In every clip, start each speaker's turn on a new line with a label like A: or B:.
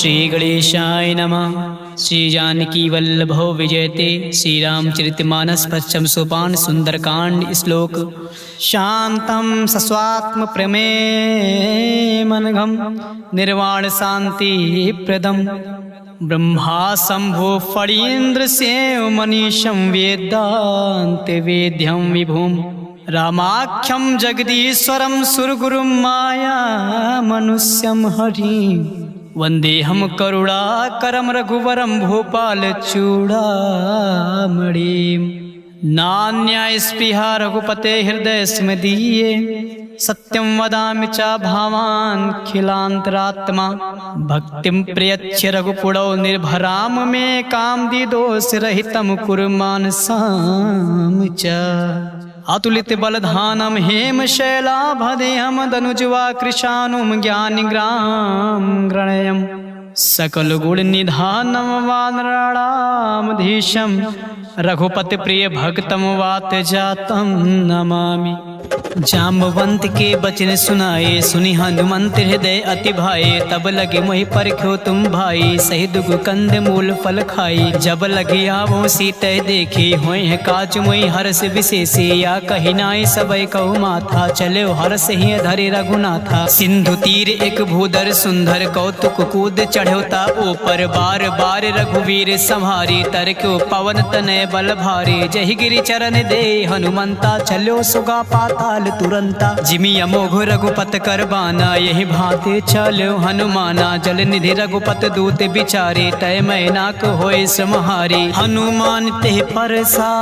A: श्री गणेशाय नमः। श्री जानकी वल्लभो विजयते। श्री रामचरितमानस पश्चिम सोपान सुंदरकांड श्लोक। शांतं सस्वात्म प्रमेमनघं निर्वाण शांति प्रदम ब्रह्मा शंभो फणीन्द्र सेव मनीषं वेदांत वेद्यं विभुम रामाख्यं जगदीश्वरं सुरगुरुं माया मनुष्यं हरिं वंदेहम करुणाकरं रघुवरं भूपाल चूड़ामणिं नान्यास्पृहा रघुपते हृदय स्मदीये सत्यं वदामि च भावान् खिलान्तरात्मा भक्तिं प्रयच्छ रघुपुरौ निर्भराम मे कामदिदोषरहितं कुरु मानसां च अतुलित बलधानं हेमशैलाभदेहं दनुज्वा कृशानुं ज्ञानिग्रां गृणयम् सकल गुण निधानं वानराणामधीशं रघुपति प्रिय भक्तम वात जातम नमामि। जाम्बवंत के बचन सुनाए सुनि हनुमंत हृदय अति भाए तब लगे मोहि परख्यो तुम भाई सही दुग कंद मूल फल खाई जब लगे आवो सीते देखी होय है काज मोहि हर्ष विशेषे या कही नाई सबय कहु माथा चले हर्ष ही धरे रघुनाथा सिंधु तीर एक भूधर सुंदर कौतुक कूद चढ़ौता ऊपर बार बार रघुवीर संहारी तरक्यो पवन तनय बल भारी जहि गिरि चरण दे हनुमंता चलो सुगा पाताल तुरंता जिमि अमोघ रघुपत कर बाना यही भांति चलो हनुमाना जल निधि रघुपत दूत बिचारे तय मैनाक होय समहारी हनुमान ते परसा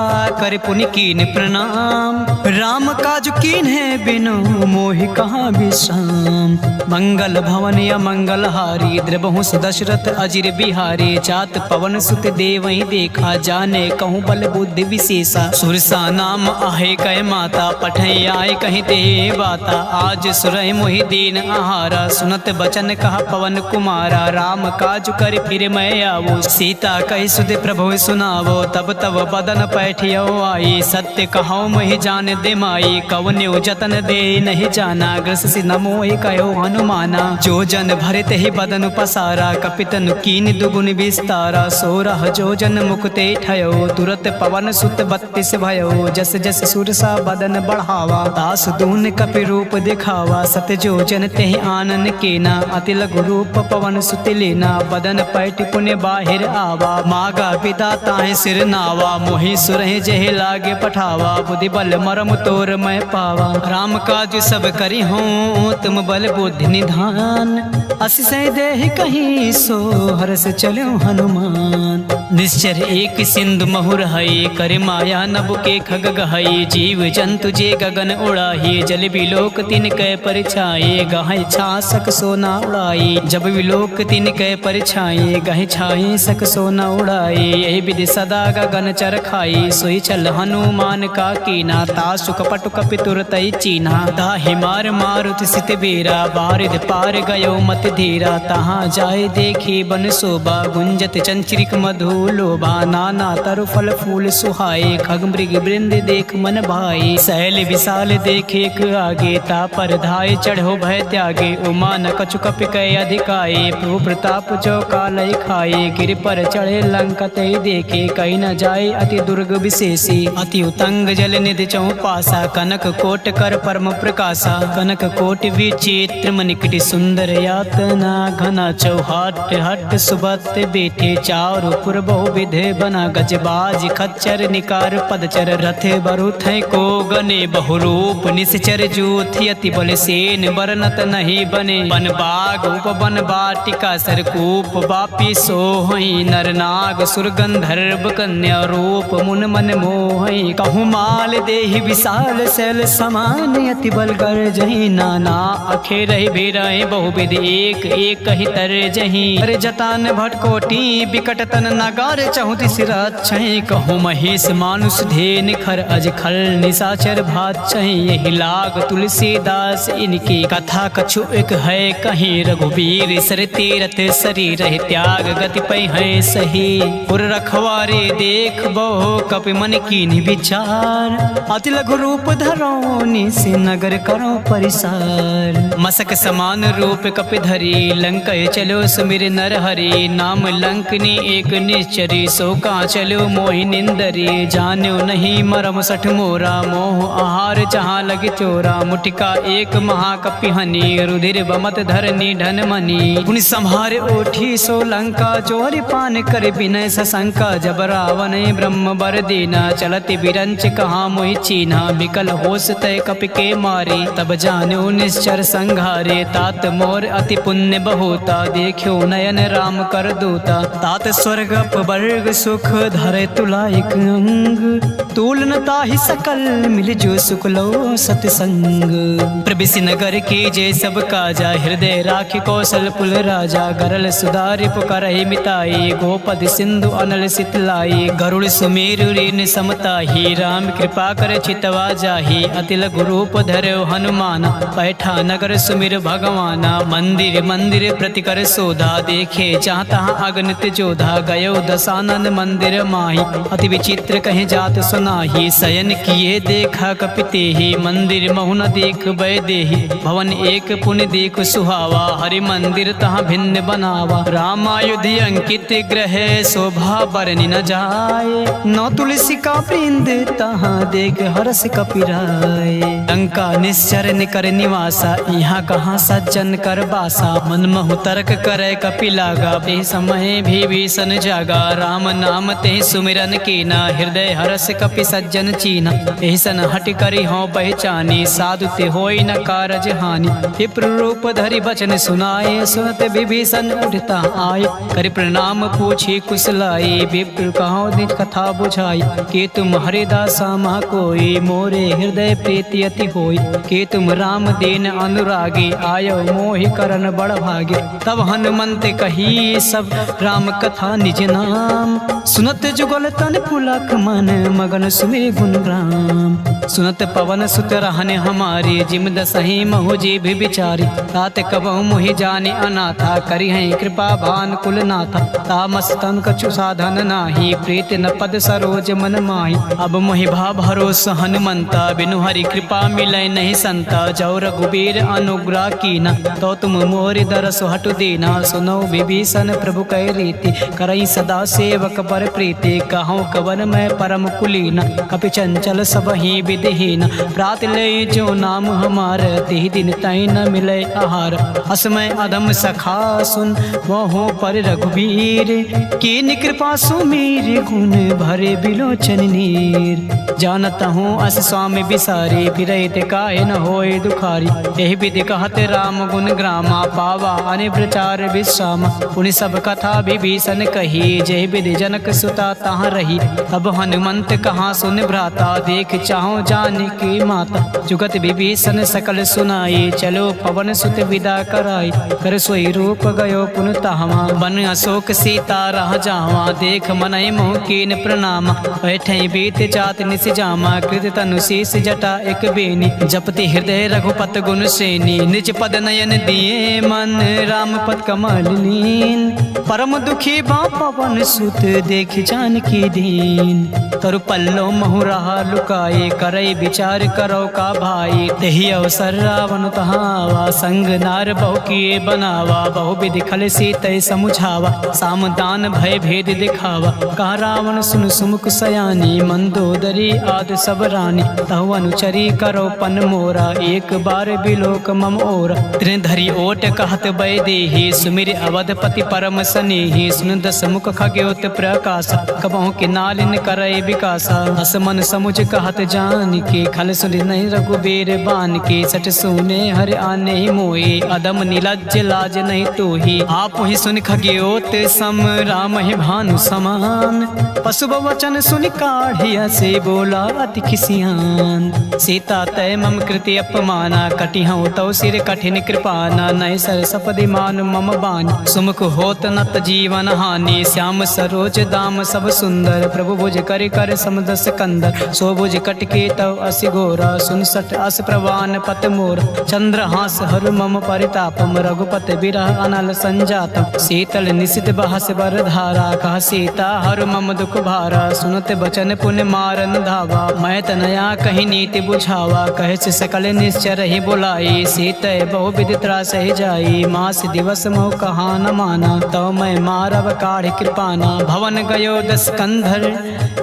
A: कर पुनि कीन प्रणाम राम काज कीन है बिनु मोहि कहाँ विश्राम मंगल भवन या मंगल हारी द्रबहु दशरथ अजिर बिहारी जात पवन सुत देवहि देखा जाने कहूँ बल बुद्धि विशेषा सुरसा नाम आहे कह माता पठै आए कहीं ते बाता आज सुरहि मोहि दीन आहारा सुनत बचन कहा पवन कुमारा राम काज कर फिर मैं आवो सीता कह सुध प्रभु सुनावो तब तब बदन पैठियो आई सत्य कहो मोहि जान दे माई कवन्यो जतन दे नहीं जाना ग्रस नमो कहो हनुमाना जो जन भरत ही बदन पसारा कपितन कीन दुगुन विस्तारा सोरह जो जन मुक्ते ठयो तुरत पवन सुत 32 भयो जस जस सुरसा बदन बढ़ावा दास दून कपि रूप दिखावा सत जो जन तेहि आनन केना अति लघु रूप पवन सुत लेना बदन पैठ पुण्य बाहिर आवा मागा पिता ताहि सिर नावा मोहि सुरहि जहि लागे पठावा बुद्धि बल मरम तोर मैं पावा राम काज सब करी हूँ तुम बल बुद्धि निधान असिसै देहि कहीं सो हर्ष चलो हनुमान निश्चर एक सिंधु महुर हई कर माया नभ के खग गहई जीव जंतु जे गगन उड़ाही जल विलोक तिन कै परिछाए गहै छासक सोना उड़ाई जब विलोक तिन कै परिछाए गहै छाई सक सोना उड़ाई यही विधि सदा गगन चर खाई सोई चल हनुमान का कीना तासु कपट कपि तुरतई चीना ताहि मार मारुति सित बेरा बारिद पार गयो मत धीरा तहाँ जाए देखी बन शोभा गुंजत चंचरिक मधु लोभा नाना तरु फल फूल सुहाए खग मृग वृंद देख मन भाई शैल विशाल देखे आगे ता पर धाय चढ़ो भय त्यागे उमा न कछु कपि कय अधिकाए प्रभु प्रताप जो कालय खाए गिर पर चढ़े लंका ते देखे कहीं न जाए अति दुर्ग विशेषी अति उतंग जल निधि चौपासा कनक कोट कर परम प्रकाशा कनक कोट विचित्र मनिकटि सुंदर यातना घना चौहाट हट सुबत बेटे चारु पुर बहु विधे बना गजबाज खच्चर निकार पदचर रथ बरुथ को गने बहुरूप निश्चर जूथ यति बल सेन बरनत नहीं बने बन बाग उपवन बाटिका सरकूप बापी सोहई नरनाग सुरगंधर्व कन्या रूप मुन मन मोहई कहूँ माल देहि विशाल शैल समान यति बल कर जही नाना अखे रही बेरहि बहुविध एक एक कही तर जही अरे जतान भटकोटी बिकट तन नगार चहुति सिर छहि छही कहूँ महेश मानुष धे निखर अज खल निशाचर भात छही यही लाग तुलसीदास इनकी कथा कछु एक है कहीं रघुबीर सर तीरथ शरीर त्याग गति पै है सही पुर रखवारे देख बहु कपि मन की विचार अति लघु रूप धरो निस नगर करो परिसार मसक समान रूप कपि धरी लंक चलो सुमिर नर हरि नाम लंकनी एक निश्चरी सो का चलो मोहि निंदरी जान्यो नहीं मरम सठ मोरा मोह आहार जहाँ लगे चोरा मुटिका एक महाकपि हनी रुधिर बमत धरनी धन मनी पुनि संहार ओठी सो लंका चोरी पान कर विनय सशंका जब रावण ब्रह्म बर दीना चलति बिरंच कहा मोहि चीना बिकल होश तय कपि के मारे तब जान्यो निश्चर संघारे तात मोर अति पुण्य बहुता देखो नयन राम कर दूता तात स्वर्ग वर्ग सुख धरे तुलाइक अंग तूलन ताहि सकल मिल जो सुख लो सतसंग प्रबिसि नगर की जय सब काजा हृदय राखि कौशल पुल राजा गरल सुधारि पुकारहि मिताई गोपद सिंधु अनल सितलाई गरुड़ सुमेरु ऋण समताहि राम कृपा कर चितवा जाहि अति लघु रूप धरो हनुमान बैठा नगर सुमिर भगवाना मंदिर मंदिर प्रति कर सोधा देखे चाहता अगणित जोधा गयो दशानन मंदिर माही अति विचित्र कहे जात सुनाही शयन किए देखा कपिते ही मंदिर महुन देख बै देहि भवन एक पुण्य देख सुहावा हरि मंदिर तहाँ भिन्न बनावा रामायुधि अंकित ग्रह शोभा बरनि न जाए नौ तुलसी का वृंद तहाँ देख हरस कपिराय लंका निश्चर निकर निवासा यहाँ कहाँ सज्जन कर बासा मन महु तर्क करे कपि लागा ते समय भी भीषण जागा राम नाम ते सुमिरन कीना हृदय हरस कपि सज्जन चीना एहसन हट करी हो पहचानी साधु ते होई न कारज हानि विप्र रूप धरि बचन सुनाए सुनत विभीषण उठता आए करि प्रणाम पूछी कुशलाई विप्र कहो निज कथा बुझाई के तुम हरिदासा महा कोई मोरे हृदय प्रीति अति होई के तुम राम दीन अनुरागी आयो मोहि करन बड़ भागे तब हनुमंत कही सब राम कथा निज नाम सुनत जुगल तन पुलक मन मगन सुमे गुण राम सुनत पवन सुत रहने हमारे जिम दसही महु जी भी बिचारी तात कबहु मोहि जाने अनाथा करी है कृपा भान कुल नाथा तामस तन कछु साधन नाही प्रीत न पद सरोज मन माही अब मोहि भा भरोस हनुमंता बिनु हरि कृपा मिलै नहीं संता जौ रघुबीर अनुग्रह कीना तो तुम मोरि दरस हटु दीना सुनो विभीषण प्रभु कै रीति करई सदा सेवक पर प्रीति कहूँ कवन मैं परम कुलीना कपि चंचल सब ही विधिहीन प्रात ले जो नाम हमार तिहि दिन तई न मिले आहार असमय अधम सखा सुन वहो पर रघुबीर कीन कृपा सुमीर गुण भरे बिलोचन नीर जानत हूँ अस स्वामी बिसारी फिरैत काहे न होए दुखारी एहि विधि कहते राम गुण ग्रामा पावा अनि प्रचार विश्रामा पुनि सब कथा विभीषण कही जय विधि जनक सुता तहाँ रही तब हनुमंत कहाँ सुन भ्राता देख चाहो जाने की माता जुगत विभीषण सकल सुनाई चलो पवन सुत विदा कराई कर सोई रूप गयो पुन तहवा बन अशोक सीता रह जावा देख मनई मोह कीन प्रणामा बैठे बीत चात निस जामा कृत तनु शीस जटा एक बेनी जपति हृदय रघुपत गुण सेनी निज पद नयन दिए मन राम पद कमल लीन परम दुखी बा पवन सुत देख जानकी दीन तरु पल्लो महु रहा लुकाए करई विचार करो का भाई तेहि अवसर रावण तहावा संग नार बहु किए बनावा बहु विधि खल सीतै समुझावा सामदान भय भेद दिखावा कहा रावण सुन सुमुख सयानी मंदोदरी आद सब रानी तहु अनुचरी करो पन मोरा एक बार बिलोक मम ओरा त्रिन धरी ओट कहत बै देहि सुमिर अवधपति परम सनेहि सुन दस मुख खगोत प्रकाश कबहु के नालिन करय विकासा हस मन समुझ कहत जान के खल सुन नहीं रघुबीर बान के सट सुने हर आने मोए अदम निलज्ज लाज नहीं तो ही आप ही सुन खगोत सम राम ही भानु समान पशु वचन सुन काढ़िया से बोला अति खिसियान सीता तय मम कृति अपमाना कटिहौ तौ सिर कठिन कृपाना नय सर सपदि मान मम बानी सुमुख होत नत जीवन हानि श्याम सरोज दाम सब सुंदर, प्रभु भुज कर कर समदस कंदर, सो भुज कटके तव असि घोरा, सुन सट अस प्रवान पत मोर, चंद्रहास हरु मम परितापम, रघुपत बिरह अनल संजातम, शीतल निशित बहस बर धारा, कह सीता हरु मम दुख भारा, सुनत बचन पुण्य मारन धावा, मैं तनया कहीं नीति बुझावा, कहे से सकल निश्चर ही बुलाई, सीते बहु विधि त्रास ही जाई, मास दिवस मोह कहा न माना, तो मैं मारव काढ़ कृपाना, भवन गयो दस कंधर,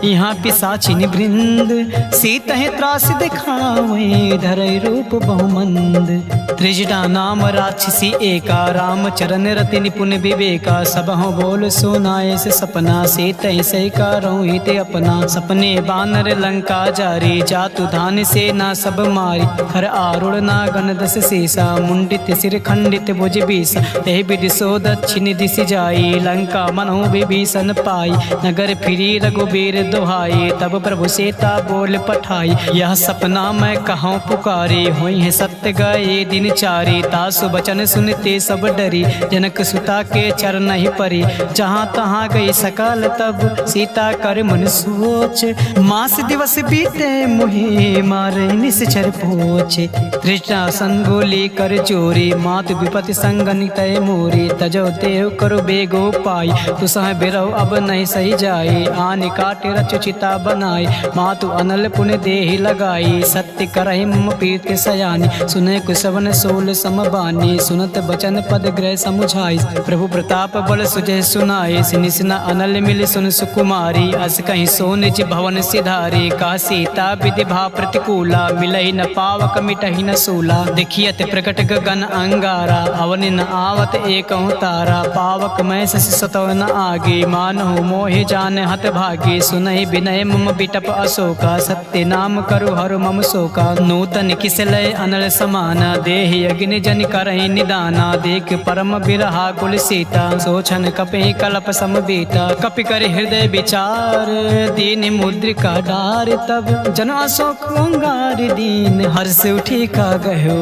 A: यहाँ पिशाचिनी वृंद, सीत है त्रास दिखावे, धरय रूप बहुमंद, त्रिजटा नाम राक्षसी एका, राम चरण रति निपुण विवेका, सब हो बोल सुनाए से सपना, सीत से करो हित अपना, सपने बानर लंका जारी, जातु धान से ना सब मारी, हर आरुण ना गण दस सीसा, मुंडित सिर खंडित भुज बीसा, ते विदिशो दक्षिण दिश जाई, लंका मनो विभीषण पाई, नगर फिरी रघुबीर दोहाई, तब प्रभु सीता बोल पठाई, यह सपना मैं कहूँ पुकारी, हुई है सत्य गए दिन चारी, तासु बचन सुनते सब डरी, जनक सुता के चरण ही परी, जहाँ तहाँ गई सकल तब सीता कर मन सोच, मास दिवस बीते मुहे मारे निश्चर पोच, तृष्णा संगोली कर चोरी, मातु विपति संगन तय मोरी, तजो देव करो बेगो पाई, तु सह बिरहो अब नहीं सही जाए, आने काटे रचु चिता बनाई, मातु अनल पुण्य देहि लगाई, सत्य करहि मम पीत सयानी, सुने कुसवन सोल समबानी, सुनत बचन पद ग्रह समुझाई, प्रभु प्रताप बल सुजय सुनाई, निसना अनल मिल सुन सुकुमारी, अस कहीं सो निज भवन सिधारी, का सीता विधि भा प्रतिकूला, मिलहि न पावक मिटहि न सूला, देखियत प्रकट गगन अंगारा, अवन न आवत एक तारा, पावक मैं शशि सतव न आगे, मानहु मोहि जान हत भागी, सुनहि विनय मम बिटप अशोका, सत्य नाम करु हरु मम शोका, नूतन किसलय अनल समाना, देहि अग्नि जन करहि निदाना, देख परम बिरहा कुल सीता, सोचन कपि कलप समबीता, कपि कर हृदय विचार, दीन मुद्रिका डार, तब जन अशोक अंगार दीन, हर्ष उठी का गयो,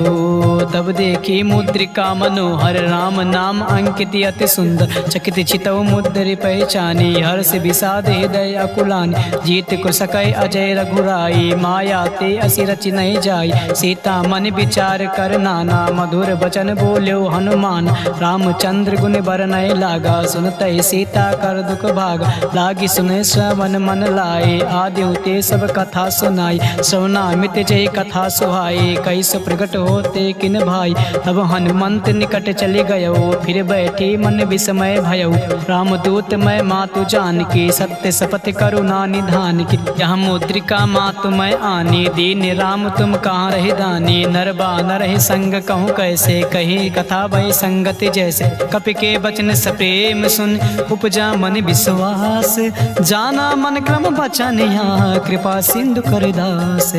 A: तब देखी मुद्रिका मनोहर, राम नाम अंकित अति सुंदर, चकित चितव मुद्रि पहचानी, हर्ष विषाद हृदय अकुलानी, जीत को सकै अजय रघुराई, माया ते असि रचि नहीं जाई, सीता मन विचार कर नाना, मधुर बचन बोल्यो हनुमान, रामचंद्र गुण बरनय लागा, सुनतै सीता कर दुख भागा, लागी सुने श्रवण मन लाए, आदि ते सब कथा सुनाई, श्रवणामित जय कथा सुहाई, कैसो प्रकट होते किन भाई, तब हनुमंत निकट चले गयो, फिर बैठी मन विस्मय भयो, रामदूत मैं मातु जान की, सत्य शपथ करुणा निधान की, यह मुद्रिका मातु मैं आनी, दीन राम तुम कहाँ रही दानी, नर बानर ही संग कहूँ कैसे, कही कथा भई संगति जैसे, कपि के बचन सप्रेम सुन, उपजा मन विश्वास, जाना मन क्रम बचन यहाँ, कृपा सिंधु कर दास,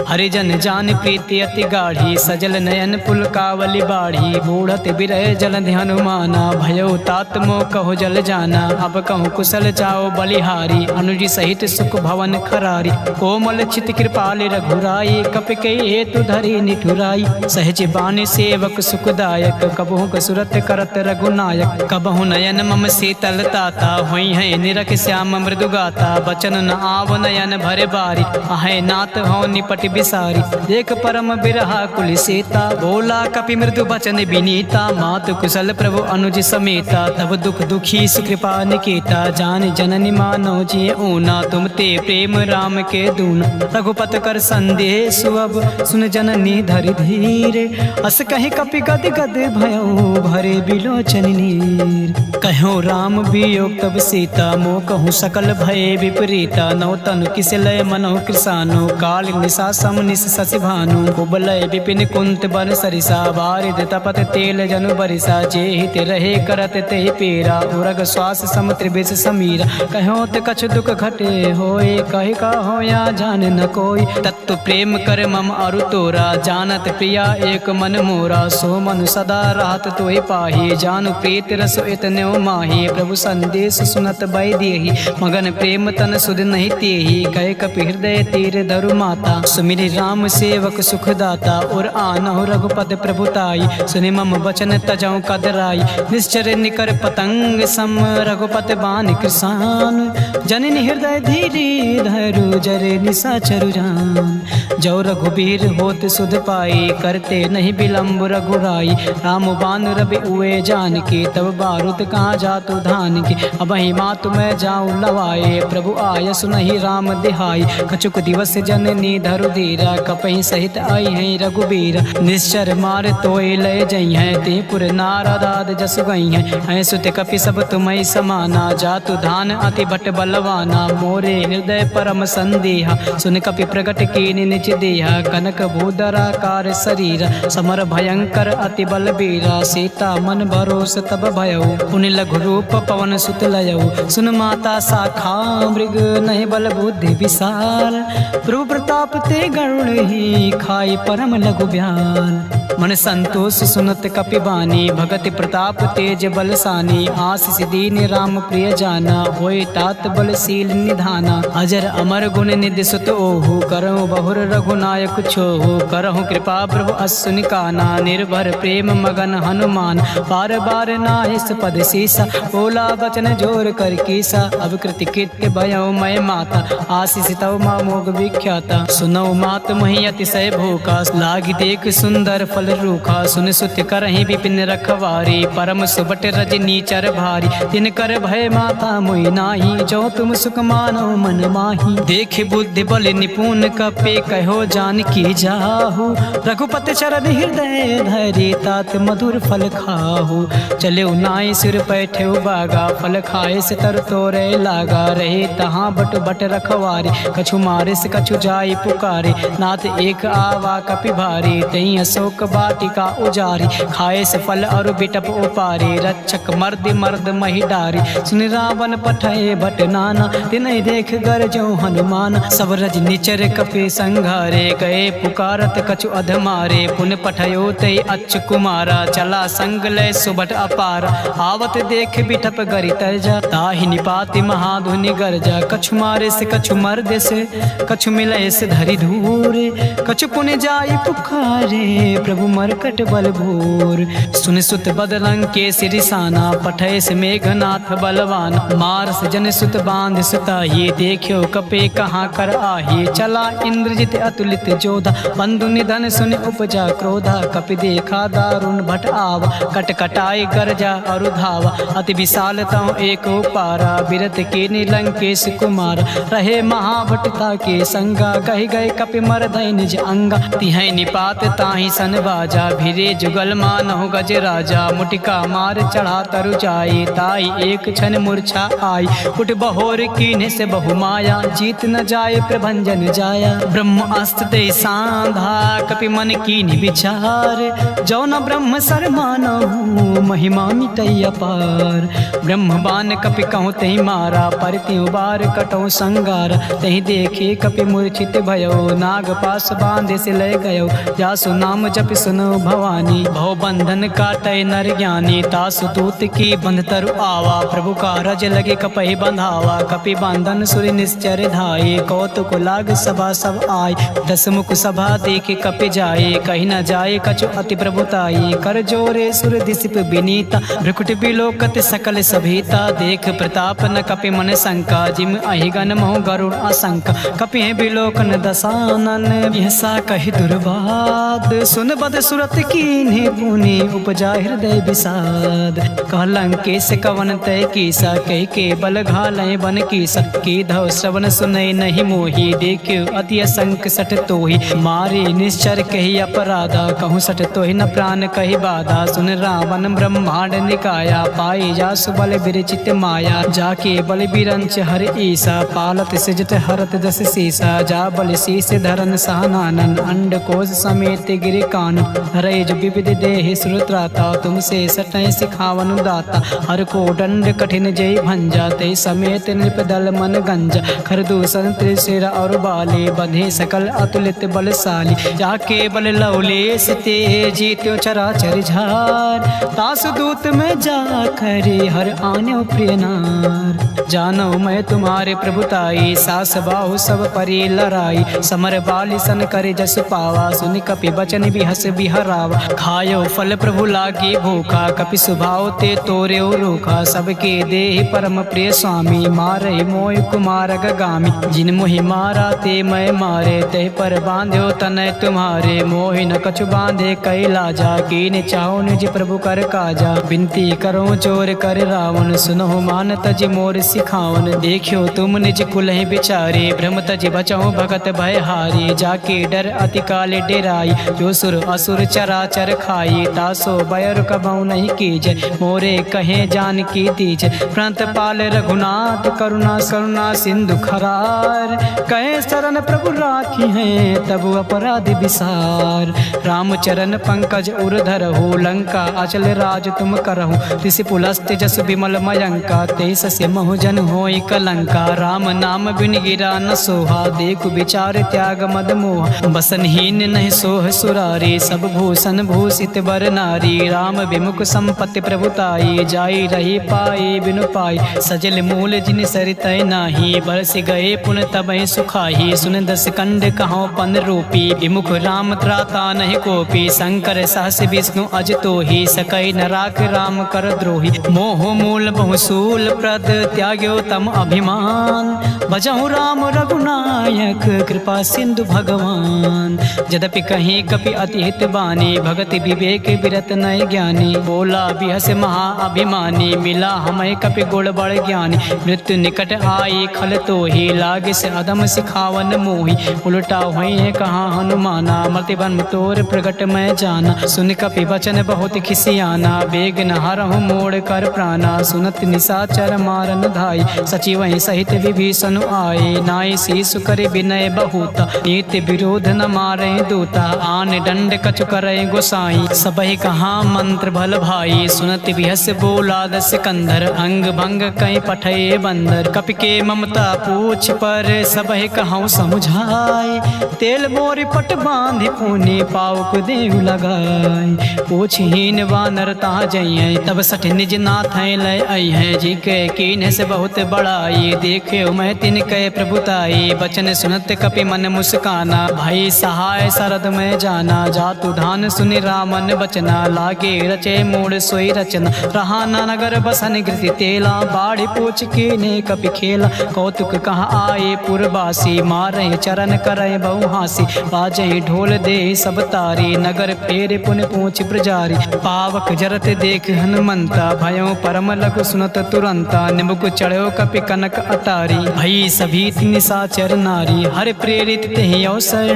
A: हरिजन जान प्रीति अति गाढ़ी, सजल नयन पुलकावली बाढ़ी, बूढ़त बिरह जलधि हनुमाना, भयो तात मोह कहो जल जाना, अब कहूँ कुशल जाओ बलिहारी, अनुज सहित सुख भवन खरारी, कोमल चित कृपाल रघुराई, कपि के हेतु धरी निठुराई, सहज बानी सेवक सुखदायक, कबहु कसुरत करत रघुनायक, कबहु नयन मम शीतल ताता, हुई है निरख श्याम मृदु गाता, बचन न आव नयन भरे बारी, आहे नाथ हो निपट बिसारी, देख परम बिरहा कुल सीता, बोला कपि मृदु बचन विनीता, मातु कुशल प्रभु अनुज समेता, तब दुख दुखी सुकृपा निकेता, जान जननी मानो जिये ऊना, तुम ते प्रेम राम के दूना, रघुपत कर संदेह सुअब, सुन जननी धरि धीरे, अस कहीं कपि गद गद भयो, भरे बिलोचन नीर, कहो राम वियोग तब सीता, मोह कहूँ सकल भय विपरीता, नौ तनु किस लय मनो कृसानो, काल निशा सम निश शशि भानु, कुबलय विपिन कुंत बन सरिसा, बारिद तपत तेल जनु बरिसा, जे हित रहे करत ते पेरा, उरग श्वास सम त्रिविश समीरा, कहो ते कछ दुख घटे होए, कहि का हो या जान न कोई, तत्व प्रेम कर मम अरु तोरा, जानत प्रिया एक मन मोरा, सो मन सदा राहत तोहि पाही, जानु प्रीत रस इतने माही, प्रभु संदेश सुनत बै देहि, मगन प्रेम तन सुध नहीं तेहि, कहे कपि हृदय तीर धरु माता, सुमिरि राम सेवक सुखदाता, और आनहु रघुपद प्रभुताई, सुनि मम वचन तजौ कदराई, निश्चर निकर पतंग सम, रघुपत बान कृसान, जान, जननी हृदय धीरे धरु जरे निशाचरु जान। जो रघुबीर होत सुध पाई, करते नहीं विलम्ब रघुराई। राम बान रवि उए जान के, तब बारूद कहाँ जातु धान के। अब मातु मैं जाऊँ लवाए, प्रभु आय सुनहि राम दिहाई। कछुक दिवस जननी धरु धीरा, कपहि सहित आई है रघुबीर। निश्चर मार तोय लय जई है, ते पुर नारदाद जस गई है। सुत कपि सब तुम्हें समाना, जातु धान अति भट बलवाना। मोरे हृदय परम संदेहा, सुन कपि प्रगट कीनि निज देहा। कनक भूधराकार शरीर, समर भयंकर अति बलबीरा। सीता मन भरोस तब भयउ, पुनि लघु रूप पवन सुत लयउ। सुन माता शाखा मृग, नहीं बल बुद्धि विशाल। प्रभु प्रताप ते गरुड़ ही, खाई परम लघु ब्याल। मन संतोष सुनत कपि बानी, भगति प्रताप तेज बलसानी। आशीष दीन राम प्रिय जाना, होय तात बलशील निधाना। अजर अमर गुण निधि सुत ओहु, करहु बहुर रघुनायक छोहु। करहु कृपा प्रभु असुनि काना, निर्भर प्रेम मगन हनुमान। बार बार नाहिस पद सीसा, बोला बचन जोर कर कीसा। अब कृति कृत्य भयउ मैं माता, आशीष तव मोग विख्याता। सुनौ मात मही अतिशय भूखा, लागी देख सुंदर फल रूखा। सुन सुत करहि विपिन रखवारी, परम सुबट रजनी चर भारी। तिन कर भय माता मोहि नाही, जो तुम सुख मानो मन माही। देख बुद्धि बल निपुण कपे, कहो जानकी जाहु। रघुपति चरण हृदय धरि, तात मधुर फल खाहु। चले नाई सिर पैठे बागा, फल खाए से तर तोरे लागा। रहे तहाँ बट बट रखवारी, कछु मारे से कछु जाई पुकारे। नाथ एक आवा कपि भारी, तई अशोक वाटिका उजारी। खाए से फल और बिटप उपारी, रक्षक मर्द मर्द मही डारी। सुन रावण पठय भट नाना, तिनहि देख गरजो हनुमान। सब रज निचर कपि संघारे, गए पुकारत कछु अधमारे। पुन पठयो तय अच्छ कुमारा, चला संग लय सुबट अपारा। आवत देख बिटप गरि तरजा, ताहि निपाति महाधुनि गरजा। कछु मारे से कछु मर्द से, कछु मिलय से धरि धूरे। कछु पुन जाई पुकारे, प्रभु मरकट बल भूर। सुन सुत बदलंग के सिरिसाना, पठय से मेघनाथ बलवान। मार से जन सुत बांध सुताही, देखियो कपे कहाँ कर आही। चला इंद्रजित अतुलित जोधा, बंधु निधन सुन उपजा क्रोधा। कपि देखा दारुण भट आवा, कट कटाई गरजा और धावा। अति विशाल तव एक पारा, बिरत के नीलंकेश कुमार। रहे महाभटता के संगा, कहि गए कपि मरधय निज अंगा। तिहै निपात ताहि सन बाजा, भिरे जुगल मानहु गज राजा। मुटिका मार चढ़ा तरु जाई, ताई एक क्षण मूर्छा आई। उठ बहोर कीन्हे से बहु माया, जीत न जाए प्रभंजन जाया। ब्रह्म अस्त्र दे सांधा, कपि मन कीन्हि विचार। जो न ब्रह्म सर मानहु, महिमा मिटई अपार। ब्रह्म बान कपि कहूँ तहि मारा, पर त्यों बार कटौ संगार। तहि देखे कपि मूर्छित भयो, नाग पास बांधे से लय गयो। जासु नाम जप सुनो भवानी, भव बंधन काटय नर ज्ञानी। तासु दूत की बंध तरु आवा, प्रभु का रज लगे कपहि बंधावा। कपि बंधन सुर निश्चर धाये, कौतुक लाग सभा सब आय। दस मुख सभा देखे कपि जाए, कहीं न जाए कछु अति प्रभुताई। कर जोरे सुर दिसिप विनीता, भ्रुकुट बिलोकत सकल सभीता। देख प्रताप न कपि मन शंका, जिम अहिगन मोह गरुड़ आशंका। कपि है बिलोकन दसानन, यसा कहि दुर्वाद। सुन बद सुरत कीन्हे पुनि, उपजा हृदय विषाद। कहलंकेश कवन तय कीसा, कह के बल घालय बन कीसा। की धव श्रवण सुनय नहीं मोही, देखियो अति असंक सठ तोहि। मारे निश्चर कही अपराधा, कहूँ सठ तोहि न प्राण कही बाधा। सुन रावण ब्रह्मांड निकाया, पाई जासु बल विरचित माया। जाके बल बिरंच हर ईसा, पालत सिजट हरत दस सीसा। जा बल शीस धरन सहनानन, अंड कोश समेत गिरि कान। रैज विविध देहि श्रुत्राता, तुमसे सटय सिखावन दाता। हर को दंड कठिन जय भंजा, ते समेत नृपदल मन गंजा। खरदूषण त्रिशिर और बाले, बंधे सकल अतुलित बलशाली। जाके बल लवलेश ते, जीत्यो चराचर झार। तासु दूत में जा खरे, हर आन्यो प्रिय नार। जानो मैं तुम्हारे प्रभुताई, सास बाहु सब परि लड़ाई। समर बाली सन करे जस पावा, सुनि कपि बचन भी हस बिहरावा। खायो फल प्रभु लागी भूखा, कपि सुभाव ते तोरे रूखा। सबके देहि परम प्रिय स्वामी, मारे मोय कुमार गगामी। जिन मोहि मारा ते मैं मारे, ते पर बांध्यो तनय तुम्हारे। मोहि न कछु बांधे कैला जा, कीन चाहो निज प्रभु कर काजा। बिनती करो चोर कर रावण, सुनो मान तज मोर सिखावन। देखियो तुम निज कुलहि बिचारे, भ्रम तज बचहु भगत भय हारी। जाके डर अति काल डेराई, जो सुर असुर चराचर खाई। तासो बयर कबहु नहीं कीजय, मोरे कहे जान की दीजय। प्रणत पाल रघुनाथ करुणा करुणा सिंधु खरार। कहे शरण प्रभु राखी हैं, तब अपराध विसार। रामचरण पंकज उरधर हो, लंका अचल राज तुम करहु। ऋषि पुलस्त जस विमल मयंका, तेस से महु जन होई कलंका। राम नाम बिन गिरा न सोहा, देखु विचार त्याग मद मोहा। बसनहीन नहीं सोह सुरारी, सब भूषण भूषित बर नारी। राम विमुख संपत्ति प्रभुताई, जाई रही पाई बिनु पाई। सजल मूल जिन सरितय नाही, बरस गए पुन तबहि सुखाही। सुन दस कंड कहो पन रूपी, विमुख राम त्राता नहीं कोपी। शंकर सहस विष्णु अज तोहि, सकई न राख राम कर द्रोही। मोह मूल बहुसूल प्रद, त्याग्यो तम अभिमान। भजहु राम रघुनायक, कृपा सिंधु भगवान। यद्यपि कहीं कपि अति हित बानी, भगति विवेक विरत नय ज्ञानी। बोला बिहस महा अभिमानी, मिला हमें कपि गुण बड़ ज्ञानी। मृत्यु निकट आई खल तोहि, लागे से अधम सिखावन मोहि। उल्टा हुई कहाँ हनुमाना, मति बन तोर प्रगट मैं जाना। सुन कपि वचन बहुत खिसियाना, बेग न हरहु मोड़ कर प्राणा। सुनत निशाचर मारन धाई, सचिव सहित विभीषण आए। नाई शीशु करे विनय बहुता, नीति विरोध न मारे दूता। आन दंड कछु करे गोसाई, सबहि कहाँ मंत्र भल भाई। सुनत बिहस बोला दस कंधर, अंग भंग कई पठे बंदर। कपि के ममता पूछ पर, सबहि कहूँ समुझाए। तेल मोरी पट बांधि पुनि, पावक देव लगाए। पूछहीन वानर ता जइयै, तब सठ निज नाथ लय अइहै। जी के कीन से बहुत बड़ाई, देखे मैं तिनके प्रभुताई। बचन सुनत कपि मन मुस्काना, भाई सहाय शरद में जाना। जातु धान सुनि रामन बचना, लागे रचे मूड सोई रचना। रहा न नगर बसन कृति तेला, बाढ़ पूछ के ने कपि खेला। कौतुक कहाँ आए पुरवासी, मारे चरण करे बहु हासी। बाजे ढोल दे सब तारी, नगर फेर पुन पूछ प्रजारी। पावक जरत देख हनुमंता, भयो परम लघु सुनत तुरंता। निमुख चढ़ो कपि कनक अटारी, भई सभी निशाचर नारी। हर प्रेरित तेहि अवसर,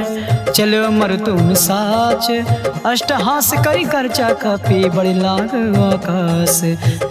A: चलो मरुतुम साच। अष्टहास करि करचा कपि, बड़ि लाग आकाश।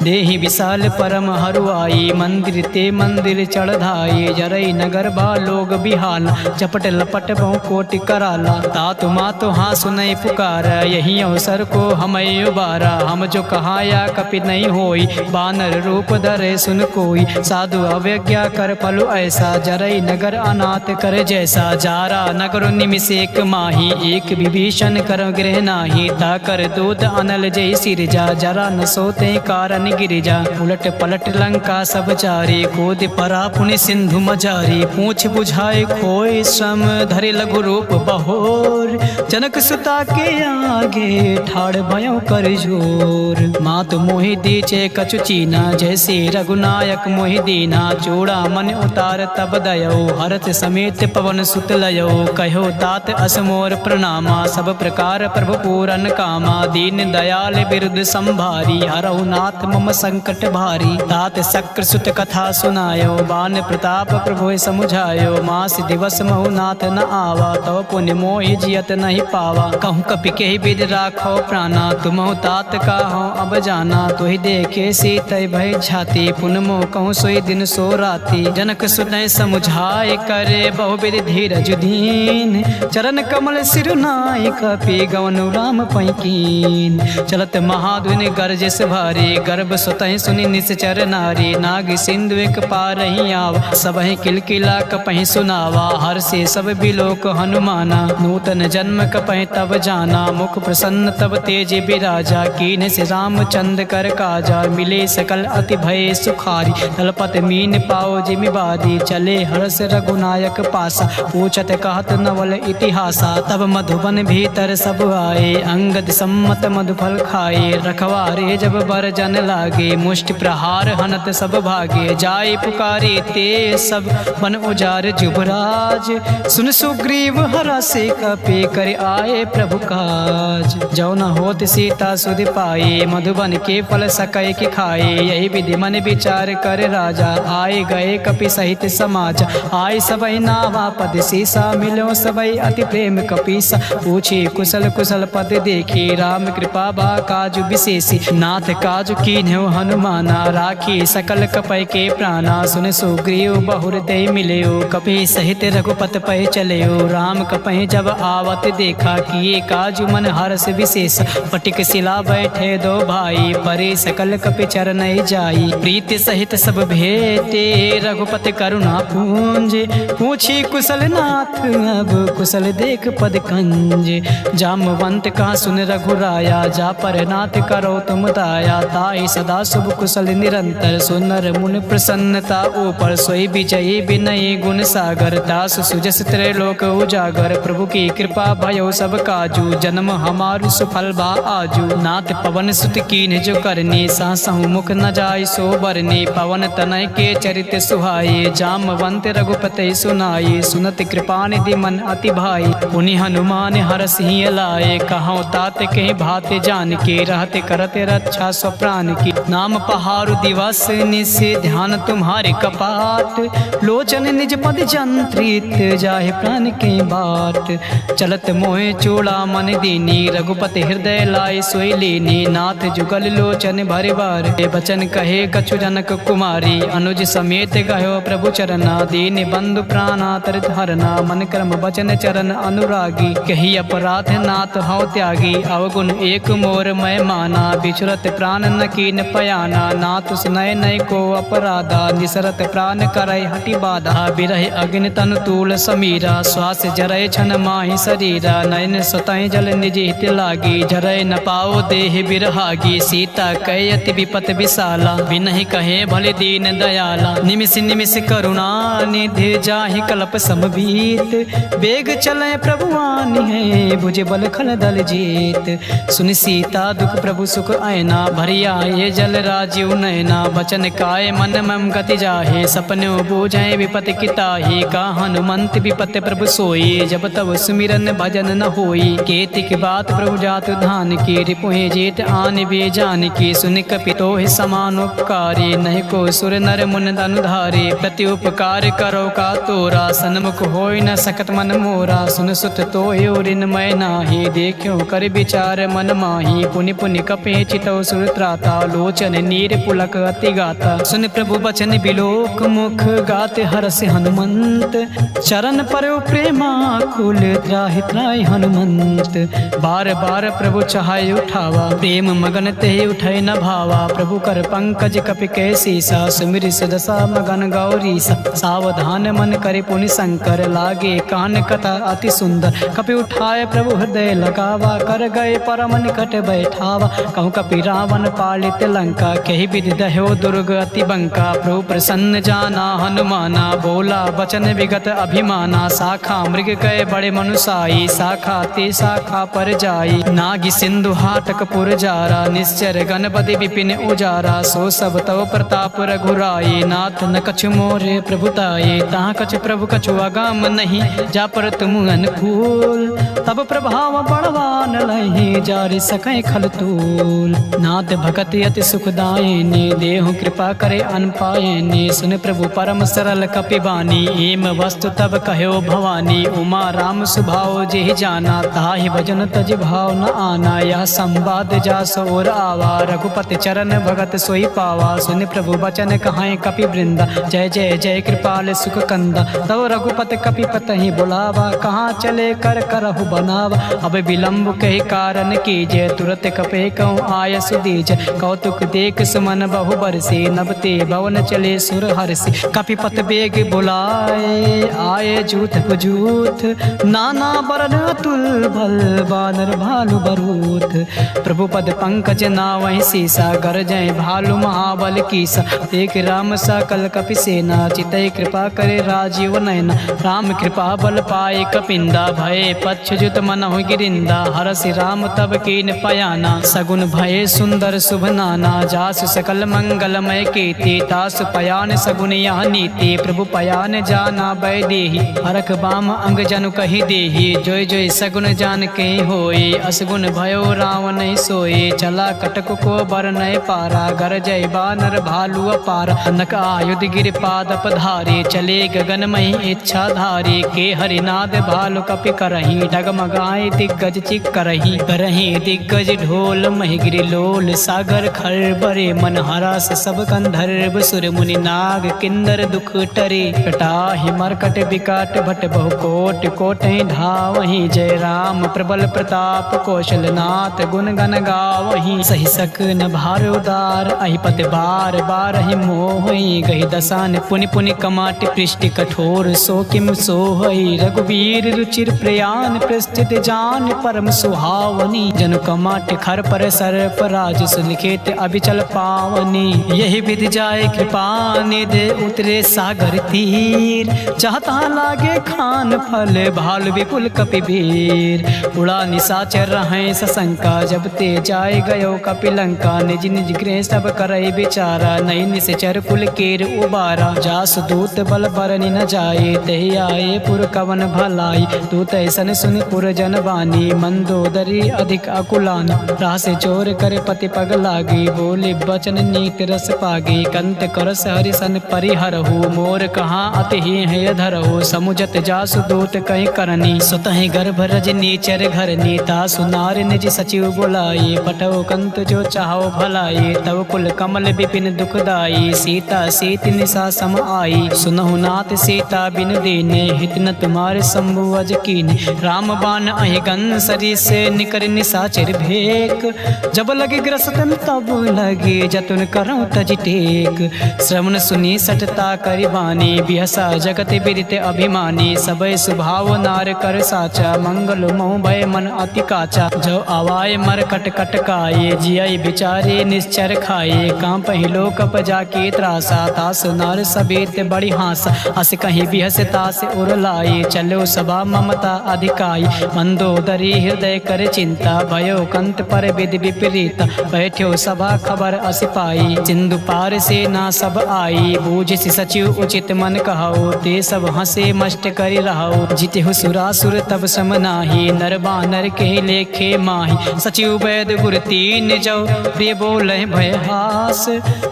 A: देहि विशाल परम हरुआई, मंदिर ते मंदिर चढ़धाई। जरई नगर बा लोग बिहाला, चपट लपट बहु कोटि कराला। तातु मातु हाँ सुनई पुकार, यही अवसर को हमें उबारा। हम जो कहाया कपि नहीं होई, बानर रूप धरे सुन कोई। साधु अवज्ञा कर फलु ऐसा, जरई नगर अनाथ कर जैसा। जारा नगर निमिष एक माही, एक विभीषण कर गृह नाही। ताकर दूत अनल जय सिरजा, जरा न सोते कारण गिरिजा। उलट पलट लंका सब चारी, कूद परा पुनि सिंधु मजारी। पूछ बुझाए खोए श्रम, धरे लघु रूप बहोर। जनक सुता के आगे, ठाड़ भयो कर जोर। मातु मोहि दीचे कछु चीना, जैसे रघुनायक मोहि दीना। चूड़ा मन उतार तब दयो, हरत समेत पवन सुत लयो। कहो तात असमोर प्रणामा, सब प्रकार प्रभु पूरन कामा। दीन दयाल बिरुद संभारी, हरहु नाथ मम संकट भारी। तात शक्र सुत कथा सुनायो, बान प्रताप प्रभु समुझायो। मास दिवस महु नाथ न आवा, तव पुण्य मोहि जियत नहीं पावा। कहूँ कपि के विद राखो प्राणा, तुमहु तात का हो अब जाना। तुहि देखे सीतय भय छाती, पुन मोह कहूँ सोई दिन सो राती। जनक सुनय समुझाय करे, बहुविध धीरज दीन। चरण कमल सिरुनाय, कपि गवनु राम पैकीन। चलत महाधुनि गरजस भारी, गर्भ सुतहि सुनि निश्चर नारी। नाग सिंधु एक पारहि आवा, सबहि किलकिला कपहि सुनावा। हर से सब बिलोक हनुमाना, नूतन जन्म कपहि तब जाना। मुख प्रसन्न तब तेज बिराजा, कीन से रामचंद्र कर काजा। मिले सकल अति भय सुखारी, तलपत मीन पाओ जिमि बादी। चले हर्ष रघुनायक पासा, पूछत कहत नवल इतिहासा। तब मधुबन भीतर भीतर सब आए, अंगद सम्मत मधुफल खाए। रखवारे जब बरजन लागे, मुष्टि प्रहार हनत सब भागे। जाए पुकारे ते सब वन उजार जुबराज, सुन सुग्रीव हरा से कपे कर आए प्रभु काज। जो न होत सीता सुध पाए, मधुबन के फल सकै कि खाए। यही विधि मन विचार कर राजा, आए गए कपि सहित समाज। आए सबई नावा पद सीसा, मिलो सबई अति प्रेम कपीसा। पूछे कुशल कुशल पद देखी, राम कृपा बा काजु विशेषी। नाथ काजु कीन्ह्यो हनुमाना, राखी सकल कपय के प्राणा। सुन सुग्रीव बहुर दे मिलयो, कपि सहित रघुपत पै चलयो। राम कपहि जब आवत देखा, किए काजु मन हर्ष विशेष। पटिक शिला बैठे दो भाई, परे सकल कपि चरण जाई। प्रीति सहित सब भेटे, रघुपति करुणा पूंज। पूछी कुशल नाथ अब कुशल देख पद कंज। जामवंत का सुन रघुराया, जा पर नाथ करो तुम दाया। ताई सदा शुभ कुशल निरंतर, सुनर मुन प्रसन्नता ऊपर। सोई विजयी विनयी गुण सागर, दास सुजस त्रैलोक उजागर। प्रभु की कृपा भयो सब काजू, जन्म हमारु सुफल बा आजू। नाथ पवन सुत कीन्ह जो करनी, सासहु मुख न जाय सो बरनी। पवन तनय के चरित सुहाए, जामवंत रघुपति सुनाए। सुनत कृपा निधि मन अति भाई, पुनि हनुमान हरस ही लाए। कहौं तात कहीं भाते जान के, रहते करते रक्षा स्वप्राण की। नाम पहारु दिवस निस, ध्यान तुम्हारे कपाट। लोचन निज पद जंत्रित, जाहे प्राण के बाट। चलत मोहे चूड़ा मन दीनी, रघुपति हृदय लाए सोई लीनी। नाथ जुगल लोचन भरे बार, बचन कहे कछु जनक कुमारी। अनुज समेत गयो प्रभु चरना, दीन बंधु प्राणा तरित हरना। मन कर्म बचन चरण अनुरागी, कही अपराध नाथ हौ त्यागी। अवगुण एक मोर मैं माना, बिछुरत प्राण न कीन पयाना। नाथ सुनय नय को अपराधा, निसरत प्राण करय हटि बाधा। बिरह अग्नि तनु तूल समीरा, श्वास जरय छन माहि शरीरा। नयन सुतय जल निज हित लागी, जरय न पाओ देह बिरहागी। सीता कय अति विपत विशाला, बिनहि कहे भले दीन दयाला। निमिष निमिष करुणा निधि, जाहि कल्प समबीत। बेग चले प्रभु आनि है, भुज बल खल दल जीत। सुनि सीता दुख प्रभु सुख आयना, भरिया ये जल राजीव नयना। बचन काय मन मम गति जाहे, सपनो बूझे विपत किताही। का हनुमंत विपत प्रभु सोई, जब तब सुमिरन भजन न होई। केतिक बात प्रभु जात धान की, रिपुहि जेत आन बे जान की। सुन कपि तोहि समान उपकारी, नहीं को सुर नर मुन अनुधारे। प्रति उपकार करो का तोरा, सन्मुख होय न सकत मन मोरा। सुन सुत तोहि ऋण मैं नाही, देखियो कर विचार मन माही। पुनि पुनि कपि चितौ सुर त्राता, लोचन नीर पुलक अति गाता। सुन प्रभु बचन बिलोक मुख, गाते हरसि हनुमंत। चरण परयो प्रेमा कुल, त्राहि त्राहि हनुमंत। बार बार प्रभु चाहे उठावा, प्रेम मगन ते उठै न भावा। प्रभु कर पंकज कपि कै सीसा, सुमिर सुदशा मगन गौरीसा। सावधान मन करे पुनि शंकर, लागे कान कथा अति सुंदर। कपि उठाए प्रभु हृदय लगावा, कर गए परम निकट बैठावा। कहूँ कपि रावण पालित लंका, कही विधि दह्यो दुर्ग अति बंका। प्रभु प्रसन्न जाना हनुमाना, बोला वचन विगत अभिमाना। शाखा मृग कय बड़े मनुसाई, शाखा ते शाखा पर जाई। नागी सिंधु हाटक पुर जारा, निश्चर गणपति विपिन उजारा। सो सब तव प्रताप रघुराई, नाथ न कछु मोरे प्रभुताये। तहाँ कछु प्रभु कछु अगाम नहीं, जा पर तुम अनुकूल। तब प्रभाव बड़वान लहि, जारि सकै खल तूल। नाथ भगत अति सुखदायिनी, देहु कृपा करे अनपायिनी। सुन प्रभु परम सरल कपि बानी, एम वस्तु तब कह्यो भवानी। उमा राम सुभाव जेहि जाना, ताहि भजन तज भाव न आना। यह संवाद जा सोर आवा, रघुपति चरण भगत सोई पावा। सुन प्रभु बचन कहाय कपि वृंदा, जय जय जय कृपाल सुख कंदा। तब रघुपति कपि पतहि बुलावा, कहाँ चले कर करहु बनावा। अब विलंब कहि कारण कीजय, तुरत कपे कहूँ आय सुदीज। कौतुक देख सुमन बहु बरसी, नबते भवन चले सुर हरसी। कपिपत बेग बुलाए, आए जूथ पुजूथ। नाना बरन अतुल भल, बानर भालु बरूथ। प्रभु पद पंकज नावहि सीसा, गरजय भालु महाबल कीसा। देख राम सकल कपि सेना, चितै कृपा करे राजीव नयना। राम कृपा बल पाए कपिंदा, भय पच्छ जुत मनहु गिरिंदा, हरसि राम तब कीन पयाना। सगुन भये सुंदर शुभ नाना, जासु सकल मंगलमय कीर्ति। तासु पयान सगुन यह नीति, प्रभु पयान जाना बैदेही। हरख बाम अंग जनु कही देही, जोय जोय सगुन जान के होए। असगुन भयो रावण सोए, चला कटक को बर नय पारा। गर जय बानर भालु अपार, नक आयुध गिर पाद पधारे। चले गगनमय इच्छा धारे, के हरिनाद भालु कपि करही। डगमगाए दिग्गज चिक करही, करही दिग्गज ढोल महिगिरि लोल। सागर खर बरे मन हरस, सब गंधर्व सुर मुनि नाग किन्नर दुख टरे। कटाहि मरकट विकट भट बहु कोट, कोटहि धावहि। जय राम प्रबल प्रताप कौशलनाथ, गुण गण गावहि। सहि सकन भार उदार, अहिपति बार बारहि मोहि। गहि दसान पुनि पुनि कमाट पृष्टि कठोर। सो किम सोहई रघुवीर रुचिर प्रयान, प्रस्थित जान परम सुहावनी। जनु कमाट खर पर सर्प राज, सुलिखित अभिचल पावनी। यही विधि जाय कृपा निधि, उतरे सागर तीर। चाहता लागे खान फल, भालु विपुल कपिवीर। उड़ा निशाचर रहें सशंका, जब ते जाय गयो कपिलंका। निज निज गृह सब करई विचारा, नई निश्चर कुल केर उबारा। जासु दूत बल बरनि न जाए, तहि आए पुर कवन भलाई। दूत ऐसन सुनि पुर जन बानी, मंदोदरी अधिक अकुलानी। राह से चोर कर पति पग लागी, बोले बचन नीत रस पागी। कंत करस हरिसन परिहरहु, मोर कहाँ अति है धरहु। समुझत जासु दूत कहीं करनी, सुतहि गर्भ रजनी चर घरनी। तासु नार निज सचिव बुलाई, पठो कंत जो चाहो भलाई। तब कुल कमल विपिन दुखदाई, सीता सीत निशा सम आई। सुनहु नाथ सीता बिन दीने, हित न तुम्हारे शंभु अज कीने। राम बाण अहि गन सरी से, निकर निशाचर भेक। जब लगे ग्रसतन तब लगे, जतुन करऊं तज टेक। श्रवण सुनी सटता करि बानी, बिहसा जगत बिदित अभिमानी। सबय सुभाव नार कर साचा, मंगल मोह भय मन अति काचा। जो आवाय मर कट कट काये, जिय बिचारे निश्चर खाए। काम पहिलो कप जाके त्रासा, तास नार सቤत बड़ी हासा। अस कहीं बिहस तास उर लाई, चलो सभा ममता अधिकाई। मंदोदरी हृदय कर चिंता, भयो कंत पर विधि विपरीता। बैठ्यो सभा खबर अस पाई, सिंधु पार से ना सब आई। बूझ सचिव उचित मन कहो, ते सब हंसे मष्ट करि रहो। जितहु सुरासुर तब सम नाही, नर बानर के लेखे माही। सचिव वैद गुर तीन जो, प्रिय बोले भय हास।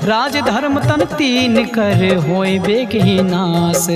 A: राज धर्म तन तीन कर, होय बेग ही नास।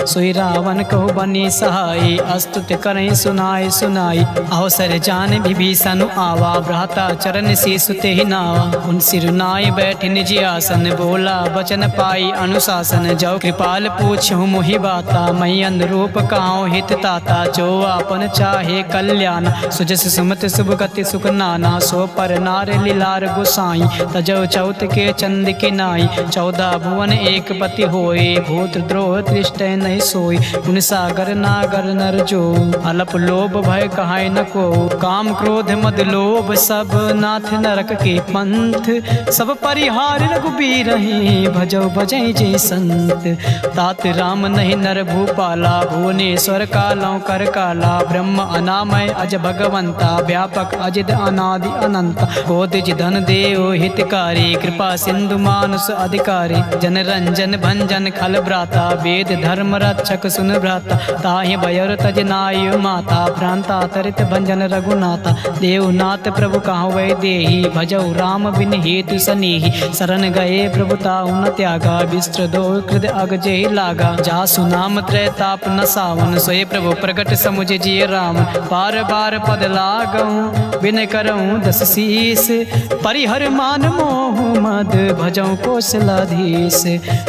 A: सोई रावण कहो बनी सहाय, अस्तुत करें सुनाय सुनाई। अवसर जान विभीषण आवा, भ्राता चरण से सुते ही नावा। उन सिरुनाय बैठ निज आसन, बोला बचन पाई अनुशासन। जो कृपाल पूछूं मोहि बाता, मई अनुरूप कहाऊं हित ताता। जो आपन चाहे कल्याण, सुजस सुमत शुभ गति सुख नाना। सो पर नार लीलार गोसाई, तजो चौथ के चंद के नाई। 14 भुवन एक पति होए, भूत द्रोह दृष्ट नहीं सोई। गुण सागर नागर नर जो, अलप लोभ भय कहाय न को। काम क्रोध मद लोभ सब, नाथ नरक के पंथ। सब परिहार रघुबीर रहे, भजो भजै जय संत। तात राम नहीं नर भूपाला, भुवनेश्वर कालों कर काला। ब्रह्म अनामय अज भगवंता, व्यापक अजिद अनादि अनंता। कोदिज धन देव हितकारी, कृपा सिंधु मानुष अधिकारी। जन रंजन भंजन खल भ्राता, वेद धर्म रक्षक सुन भ्राता। ताहि बयर तज नाय माता, भ्रांता तरित भंजन रघुनाथा। देवनाथ प्रभु कहाँ वै देही, भजौ राम बिन हेतु सनेही। शरण गए प्रभु ताहु न त्यागा, विस्त्र दो कृद अग जेहि लागा। जासु नाम त्रय ताप न सावन, सोए प्रभु प्रगट समुझ जिय राम। बार बार पद लागऊं, बिन करऊं दस शीस। परिहर मान मोह मद, भजौ कौशलाधीश।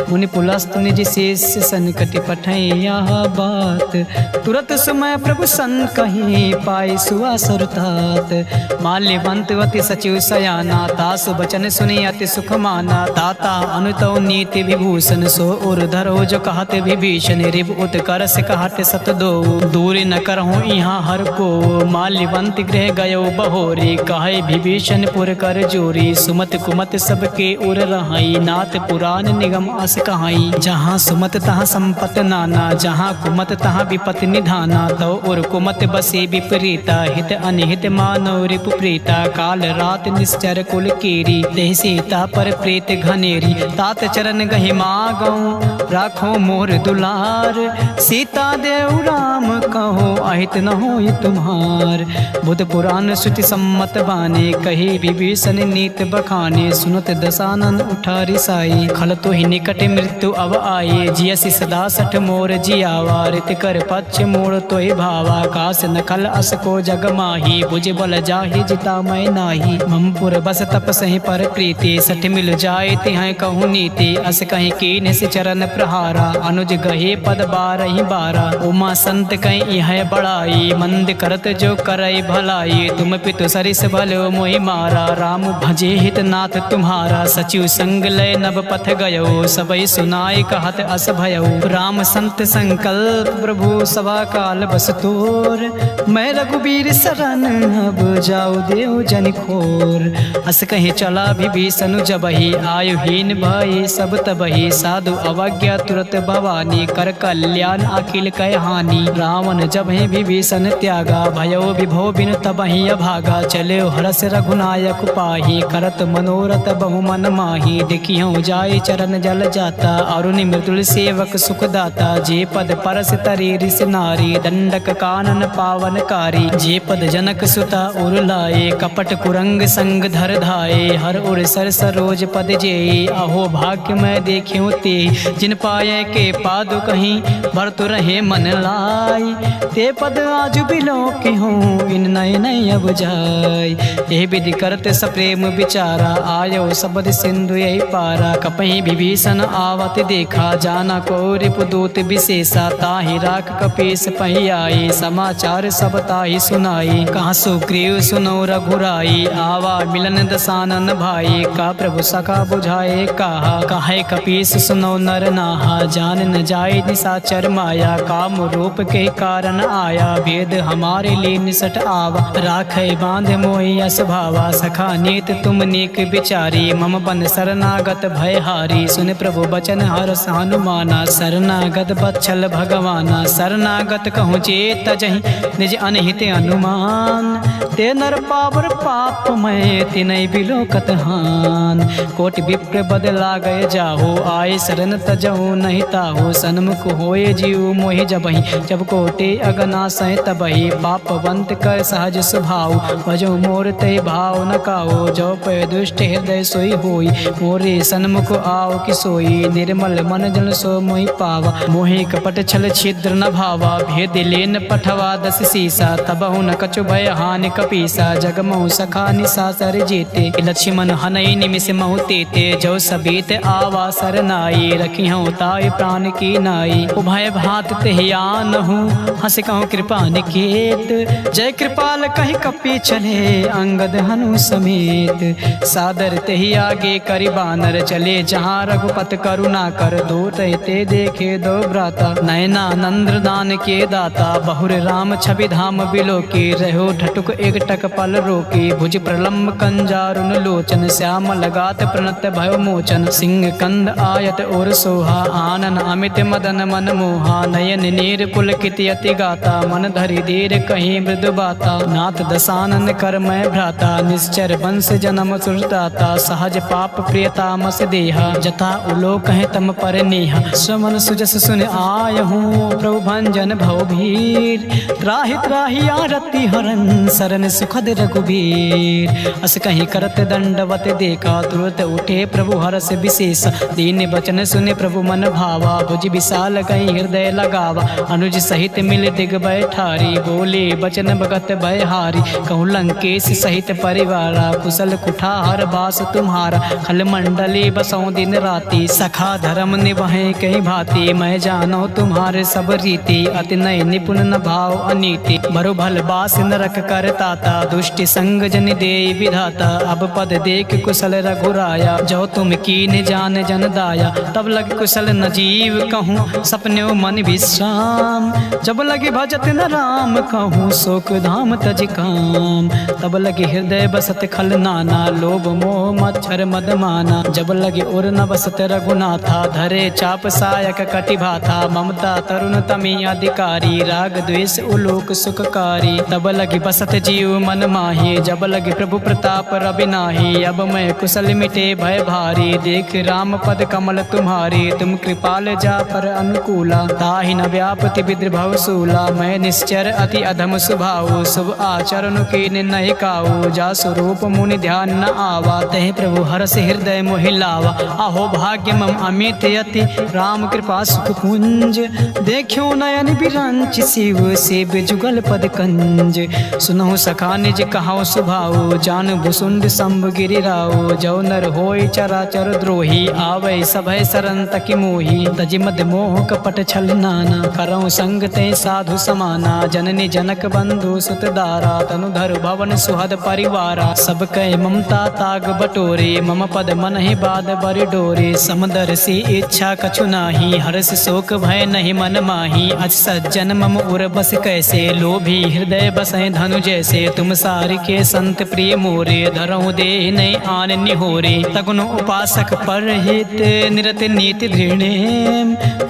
A: मुनि पुलस्त निज शेष, संकट पठै यह बात। तुरत समय प्रभु सन कहीं, पाई सुआ सरुतात। माल्यवंत अति सचिव सयाना, तासु बचन सुनी अति सुख माना। ताता अनुतौ नीति विभूषण, सो उर धरो जो कहते विभीषण। रिव उत्कर से कहते सत दो, दूर न करहूँ यहाँ हर को। माल्यवंत गृह गयो बहोरी, कहे विभीषण पुर कर जोरी। सुमत कुमत सबके उर रहाई, नाथ पुराण निगम अस कहाई। जहाँ सुमत तहाँ संपत नाना, जहाँ कुमत तहाँ विपत निधाना। तो उर कुमत बस बसे विपरीता हित अनिहित मानव रिपु प्रीता काल रात निश्चर कुल कीरी देह सीता पर प्रीत घनेरी तात चरण गहि मागऊं राखो मोर दुलार सीता देव राम कहो अहित न होय तुम्हार बुध पुराण श्रुति सम्मत बाने कही विभीषण नीत बखाने सुनत दसानन उठा रिसाई खल तो ही निकट मृत्यु अब आए जियसि सदा सठ मोर जियावा रित कर पक्ष मोड़ तो ही भावा कास नखल अस को जग माही बुझ बल जाहि जिता मैं नाही ममपुर बस तप सही पर प्रीति सठ मिल जाए तिहाय कहूँ नीति अस कहीं कीन से चरण प्रहारा अनुज गहे पद बारहि बारा उमा संत कहीं यह बड़ाई मंद करत जो करई भलाई तुम पितु सरिस भलो मोहि मारा राम भजे हित नाथ तुम्हारा सचिव संग लय नभ पथ गयो सबई सुनाई कहत अस भयो राम संत संकल्प प्रभु सभा काल बस तोर मैं रघुबीर शरण अब जाऊ देव जन खोर अस कहीं चला विभीषण जबहि आयुहीन भई सब तबहि साधु अवज्ञा तुरत भवानी कर कल्याण अखिल कह हानि रावण जबहि विभीषण त्यागा भयो विभो बिन तबहि अभागा चले हरस रघुनायक पाही करत मनोरथ बहु मन माही देखियो जाय चरण जल जाता अरुण मृदुल सेवक सुखदाता जे पद परस तरी रिस नारी दंडक कानन पावन कारी जे पद जनक सुता उर लाए कपट कुरंग संग धर धाये हर उर सर सरोज पद जे अहो भाग्य मैं देखियो ते जिन पाए के पादु कहीं भरत रहे मन लाई ते पद आज बिलो के हूँ इन नय नय अब जाय ये विधि करत सप्रेम विचारा आयो सबद सिंधु यही पारा कपहि विभीषण आवत देखा जाना को रिपुदूत विशेषा ताहि राख कपीस पही आई समाचार सब ताहि सुनाई कहाँ सुग्रीव सुनो रघुराई आवा मिलन दसानन भाई का प्रभु सखा बुझाए कहा काहे कपीस सुनो नर नाहा जान न जाए निशाचर माया काम रूप के कारण आया भेद हमारे लिए निसट आवा राखे बांध मोहि यस भावा सखा नीत तुम नीक विचारी मम बन शरणागत भय हारी सुन प्रभु बचन हरस हनुमाना शरणागत बच्छल भगवाना शरणागत कहूँ चेत जहि निज अनहित अनुमान ते नर पावर पाप मैं तिनय बिलोकत हान कोट विप्र बदला गए जाहो आए शरण तजहु नहीं ताहो सन्मुख होए जीव मोहि जबहि जब कोटे अगना सह तबहि पापवंत कर सहज स्वभाव भजो मोर ते भाव न काओ जो पे दुष्ट हृदय सोई होई मोरे सन्मुख आओ कि सोई निर्मल मन जन सो मोहि पावा मोहि कपट छल छिद्र न भावा भेद लेन पठवा दस सीसा तबहु न कछु भय हानि कपीसा जगमहु सखा निशाचर जेते लक्ष्मण हनई निमिष महु तेते जो सबीत आवा सरनाई रखिहु ताय प्राण की नाई उभय भात तेहियान हूँ हंस कहूँ कृपा निकेत जय कृपाल कहीं कपी चले अंगद हनु समेत सादर तेहि आगे करि बानर चले जहाँ रघुपत करुणा कर दो ते देखे दो भ्राता नयना नंद्र दान के दाता बहुर राम छवि धाम बिलो के रहो ठटुक एक टक पल रोके भुज प्रलम्ब कंजारुन लोचन श्याम लगात प्रणत भयो मोचन सिंह कंद आयत और सोहा आनन अमित मदन मन मोहा नयन नीर पुलकित यति गाता मन धरि धीर कहीं मृदु बाता नाथ दसानन कर मैं भ्राता निश्चर वंश जन्म सुरदाता सहज पाप प्रियता मस देहा जथा उलोक है तम पर नेहा स्वमन सुजस सुन आय हूँ प्रभु भंजन भव भीर त्राहि त्राहि आरती हरन सरन सुखद रघुबीर अस कहीं करत दंडवत देखा तुरत उठे प्रभु हरस विशेष दीन बचन सुने प्रभु मन भावा भुज विशाल कहीं हृदय लगावा अनुज सहित मिल दिग बैठारी बोले बचन भगत भयहारी कहूँ लंकेश सहित परिवारा कुशल कुठार बास तुम्हारा खल मंडली बसों दिन राति सखा धर्म निभाए कहीं भांति मैं जानो तुम्हारे सब रीति अति नय निपुण न भाव अनीति बरु भल बास नरक कर ताता दुष्टि संग जन दे विधाता अब पद देख कुशल रघुराया जो तुम कीन जान जन दाया तब लग कुशल न जीव कहूँ सपने मन विश्राम जब लगे भजत न राम कहूँ शोक धाम तज काम तब लगे हृदय बसत खल नाना लोभ मोह मच्छर मद माना जब लगे उर न बसत रघुनाथा धरे चाप सायक कटि भाथा ममता तरुण तमी अधिकारी राग द्वेष उलो लोक सुखकारी। तब लगी बसत जीव मन माही, जब लगी प्रभु प्रताप रवि नाही। अब मैं कुशल मिटे भय भारी, देख राम पद कमल तुम्हारी। तुम कृपाल जा पर अनुकूला, ताहि न व्यापति विद्रभव सूला। मैं निश्चर अति अधम स्वभाव, शुभ आचरण के नहीं काऊ। जा स्वरूप मुनि ध्यान न आवा, तह प्रभु हरस हृदय मोहि लावा। आहो भाग्य मम अमित यति, राम कृपा सुख कुंज। देखियो नयन बिरंच, शिव सेव जुगल पद कंज। सुनहु सखा निज कहाओ सुभाओ, जान भुसुंड संभ गिरिराओ। जो नर होय चराचर द्रोही, आवे सभय सरन तकि मोही। तजि मद मोह कपट छल नाना, करऊँ संग ते साधु समाना। जननी जनक बंधु सुत दारा, तनुधर भवन सुहद परिवारा। सब कह ममता ताग बटोरे, मम पद मन ही बाद बरि डोरे। समदर सी इच्छा कछु नाही, हर्ष शोक भय नहीं मन माही। अज सज्जन मम उर बस कैसे, लोभी हृदय बसै धनु जैसे। तुम सार के संत प्रिय मोरे, धरऊँ दे नहीं आन निहोरे। तगुनु उपासक पर हित, निरत नीति दृढ़।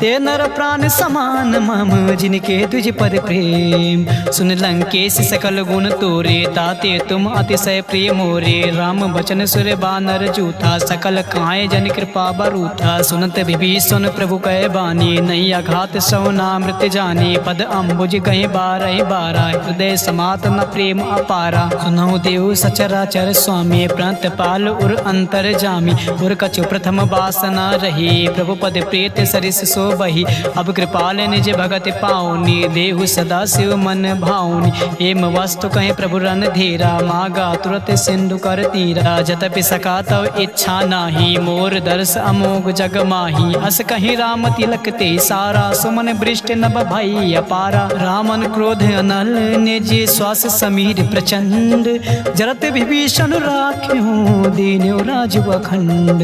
A: ते नर प्राण समान मम, जिनके तुझ पद प्रेम। सुन लंकेश सकल गुण तोरे, ताते तुम अतिशय प्रिय मोरे। राम बचन सुर बानर जूथा, सकल काए जन कृपा बरूथा। सुनत विभीषण प्रभु कह बानी, नहीं आघात सौ नामृत जानी। पद अम्बुज कहीं बारह बारा, हृदय समात न प्रेम अपारा। सुनहु देव सचराचर स्वामी, प्रांत पाल उर अंतर जामी। उर कछु प्रथम वासना रही, प्रभु पद प्रेत सरिस सो बही। अब कृपाल निज भगत पाऊनी, देहु सदा शिव मन भाऊनी। एम वस्तु कहीं प्रभु रन धीरा, मागा तुरत सिंधु कर तीरा। जतपि सका तव इच्छा नाही, मोर दर्श अमोघ जग माही। अस कहीं राम तिलक ते सारा, सुमन बृष्ट नभ भई अपारा। रामन क्रोध अनल, निज श्वास समीर प्रचंड। जरत विभीषण राख्यो, दीन्यो राजु अखंड।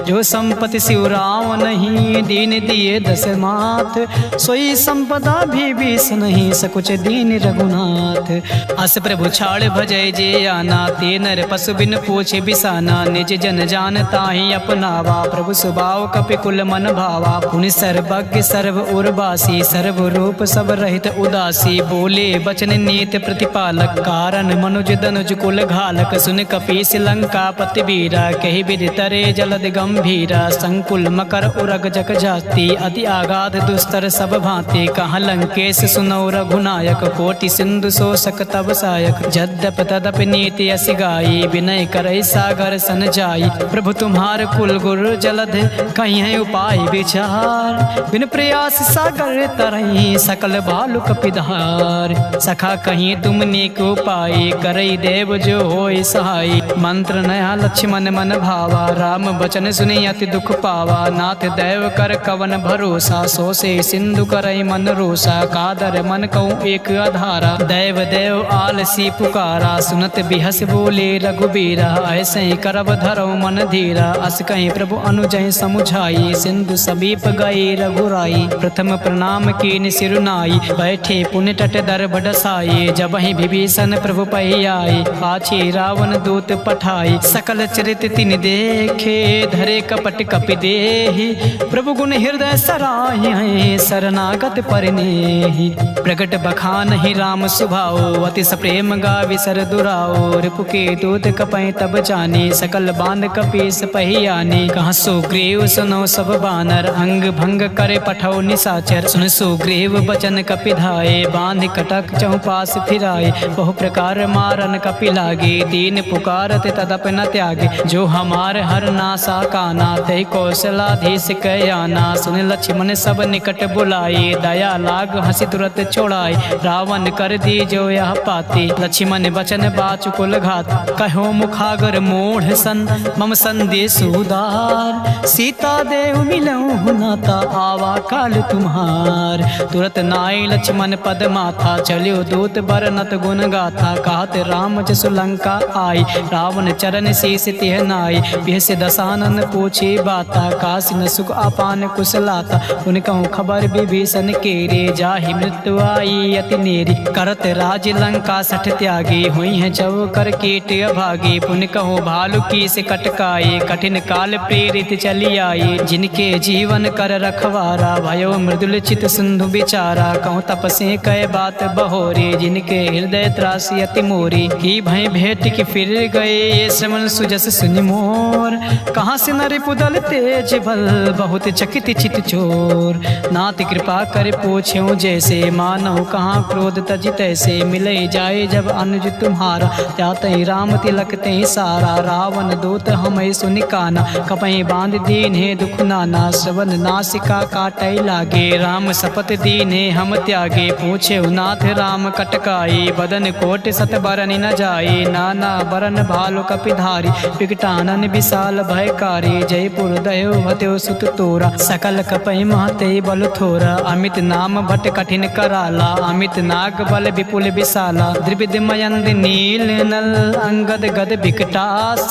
A: जो संपत्ति शिव राम नहीं, दीन दिए दस मात। सोई संपदा विभीषण नहीं, सकुच दीन रघुनाथ। अस प्रभु छाड़ भजय जे आना, ते नर पशु बिन पूछे बिसाना। निज जन जान ताहि अपनावा, प्रभु स्वभाव कपिकुल मन भावा। पुनि सर्वज्ञ सर्व उर्वासी, सर्व रूप सब रहित उदासी। बोले बचन नीत प्रतिपालक, कारण मनुज दनुज कुल घालक। सुन कपीस लंका पति बीरा, कही विधि तरे जलद गंभीरा। संकुल मकर उरग जग जाति, अति आगाध दुस्तर सब भांति। कहाँ लंकेश सुनौ रघुनायक, कोटि सिंधु शोषक तब सायक। जद्यप तदपि नीति अस गाई, विनय करई सागर सन जाई। प्रभु तुम्हार कुल गुरु जलध, कहीं है उपाय विचार। बिन प्रयास सागर तरई, सकल बालु कपिधार। सखा कहीं तुम नेक उपाय, करई देव जो होय सहाय। मंत्र नया लक्ष्मण मन भावा, राम बचन सुनि अति दुख पावा। नाथ दैव कर कवन भरोसा, सो से सिंधु करई मन रोसा। कादर मन कहूँ एक आधारा, दैव देव आलसी पुकारा। सुनत बिहस बोले रघुबीरा, ऐसे करब धरो मन धीरा। अस कहीं प्रभु अनुजय समुझाई, सिंधु समीप गए रघुराई। प्रथम प्रणाम कीन सिरुनाई, बैठे पुण्य तट दर बडसाई। जब ही विभीषण प्रभु पही आए, पाछे रावण दूत पठाई। सकल चरित तिन देखे, धरे कपट कपि देहि। प्रभु गुण हृदय सराहि, शरणागत परिनेहि। प्रगट बखान ही राम सुभाओ, अति प्रेम गावि सर दुराओ। रिपु के दूत कपै तब जाने, सकल बांध कपीस पही आने। कहाँ सुग्रीव सुनो सब बानर, अंग भंग करे पठौ निशाचर। सुन सुग्रीव बचन कपि धाये, बांध कटक चौपास फिराए। बहु प्रकार मारन कपि लागे, दीन पुकारत तदप न त्यागे। जो हमार हर नासा काना, तै कौशलाधीश कयाना। सुन लक्ष्मण सब निकट बुलाए, दया लाग हंसी तुरत छोड़ाए। रावण कर दी जो यह पाते, लक्ष्मण बचन बाचु कुल घात। कहो मुखागर मोढ़ सन, मम संदेश उदार। सीता देव मिलऊँ नाता, आवा काल तुम्हार। तुरत नाई लक्ष्मण पद माथा, चलियो दूत बरनत गुण गाथा। कहत राम जसु लंका आई, रावण चरण शीस तिह नाई। बिहस दसानन पूछे बाता, काशी न सुख अपान कुशलाता। उन कहूँ खबर विभीषण केरे, जाहि मृत्यु आई अति नेरी। करत राज लंका सठ त्यागी, हुई है जव कर कीट अभागी। पुन कहो भालू की से कटकाए, कठिन काल प्रेरित चली आई। जिनके जीवन कर रखवारा, भयो मृदुल चित सिंधु बिचारा। कहूँ तपसे कह कहे बात बहोरी, जिनके हृदय त्रासी अति मोरी, की भय भेंट की फिर गए ये श्रवण सुजस सुनि मोर। कहाँ से नर पुदल तेज बल, बहुत चकित चित चोर, नाथ कृपा कर पूछ्यो जैसे, मानव कहाँ क्रोध तज तैसे, मिले जाए जब अनुज तुम्हारा, जाते राम तिलक ते सारा, रावण दूत हमें सुनि काना, कपहि बांध दीन है दुख नाना, श्रवण नासिका काटै लागे, राम शपथ दीने हम त्यागे, पूछे नाथ राम कटकाई, बदन कोट सत बरन न जाए, नाना बरन भालु कपिधारी, विकटानन विशाल भयकारी, जयपुर दयो भत्यो सुत तोरा, सकल कपहि महते बल थोरा, अमित नाम भट कठिन कराला, अमित नाग बल विपुल विशाला, द्रिविद मयंद नील नल, अंगद गद विकटास,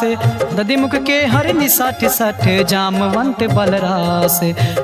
A: दधि मुख के हरि निसठ सठ, जामवंत बलरास,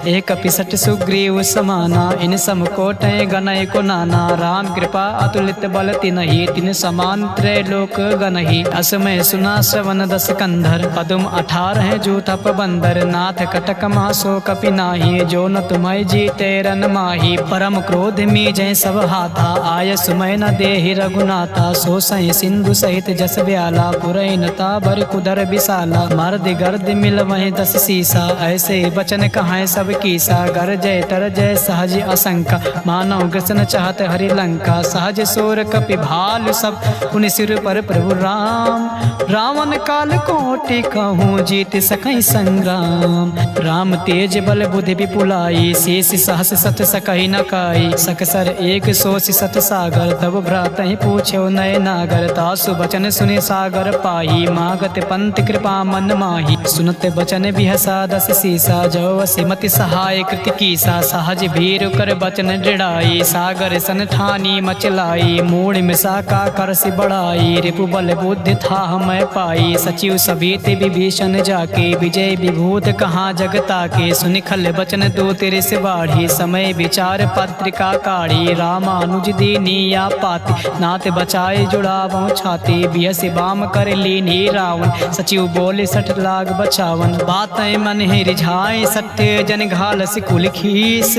A: एक पिसठ सुग्रीव समाना, इन सम कोटय गनय को नाना, राम कृपा अतुलित बल तिनहि, तिन समान त्रैलोक गनहि, असमय सुना श्रवण दस कंधर, पदुम 18 जो तप बंदर, नाथ कटक मासो कपि नाही, जो न तुम्हें जीते रन माही, परम क्रोध मी जय सब हाथा, आय सुमय न देहि रघुनाथा, सो सहि सिंधु सहित जस ब्याला, पुरई नता भर कुदर विशाला, मर्द गर्द मिल वहीं 10 सीसा, ऐसे बचन कहाँ सब कीसा, गर जय तर जय सहज असंका, मानव ग्रसन चाहत हरि लंका, सहज सोर कपि भालु सब, पुनि सिर पर प्रभु राम, रावण काल कोटि कहूँ जीत सकई संग्राम, राम तेज बल बुद्धि विपुलाई, शेष सहस सत सकहि न काई, सकसर एक सोष सत सागर, तब भ्रातहि पूछ्यो नय नागर, तासु बचन सुनि सागर पाही, मागत पंत कृपा मन माही, सुनत बचन बिहसा 10 सीसा, जो वसिमति सहाय कृत कीसा, सहज भीर कर बचन दृढ़ाई, सागर सन ठानी मचलाई, मूढ़ मिसा का करसि बढ़ाई, रिपु बल बुद्धि था मैं पाई, सचिव सभीत विभीषण जाके, विजय विभूत कहाँ जगता के, सुनिखल बचन दो तेरे से बाढ़ी, समय विचार पत्रिका काढ़ी, रामानुज दीनिया पाति, नाथ बचाए जुड़ावो छाती, बिहसि बाम कर लीनी रावण, सचिव बोले 60 लाख बचावन, बातें मन है रिझाए सत्य, जन घाल कुल खीस,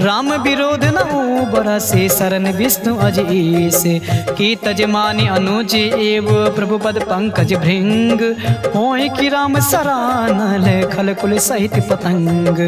A: राम विरोध न बरसे, शरण विष्णु अजीस, की तजमानी अनुज एव प्रभु पद पंकज भृंग, होय कि राम सरानल खल कुल सहित पतंग,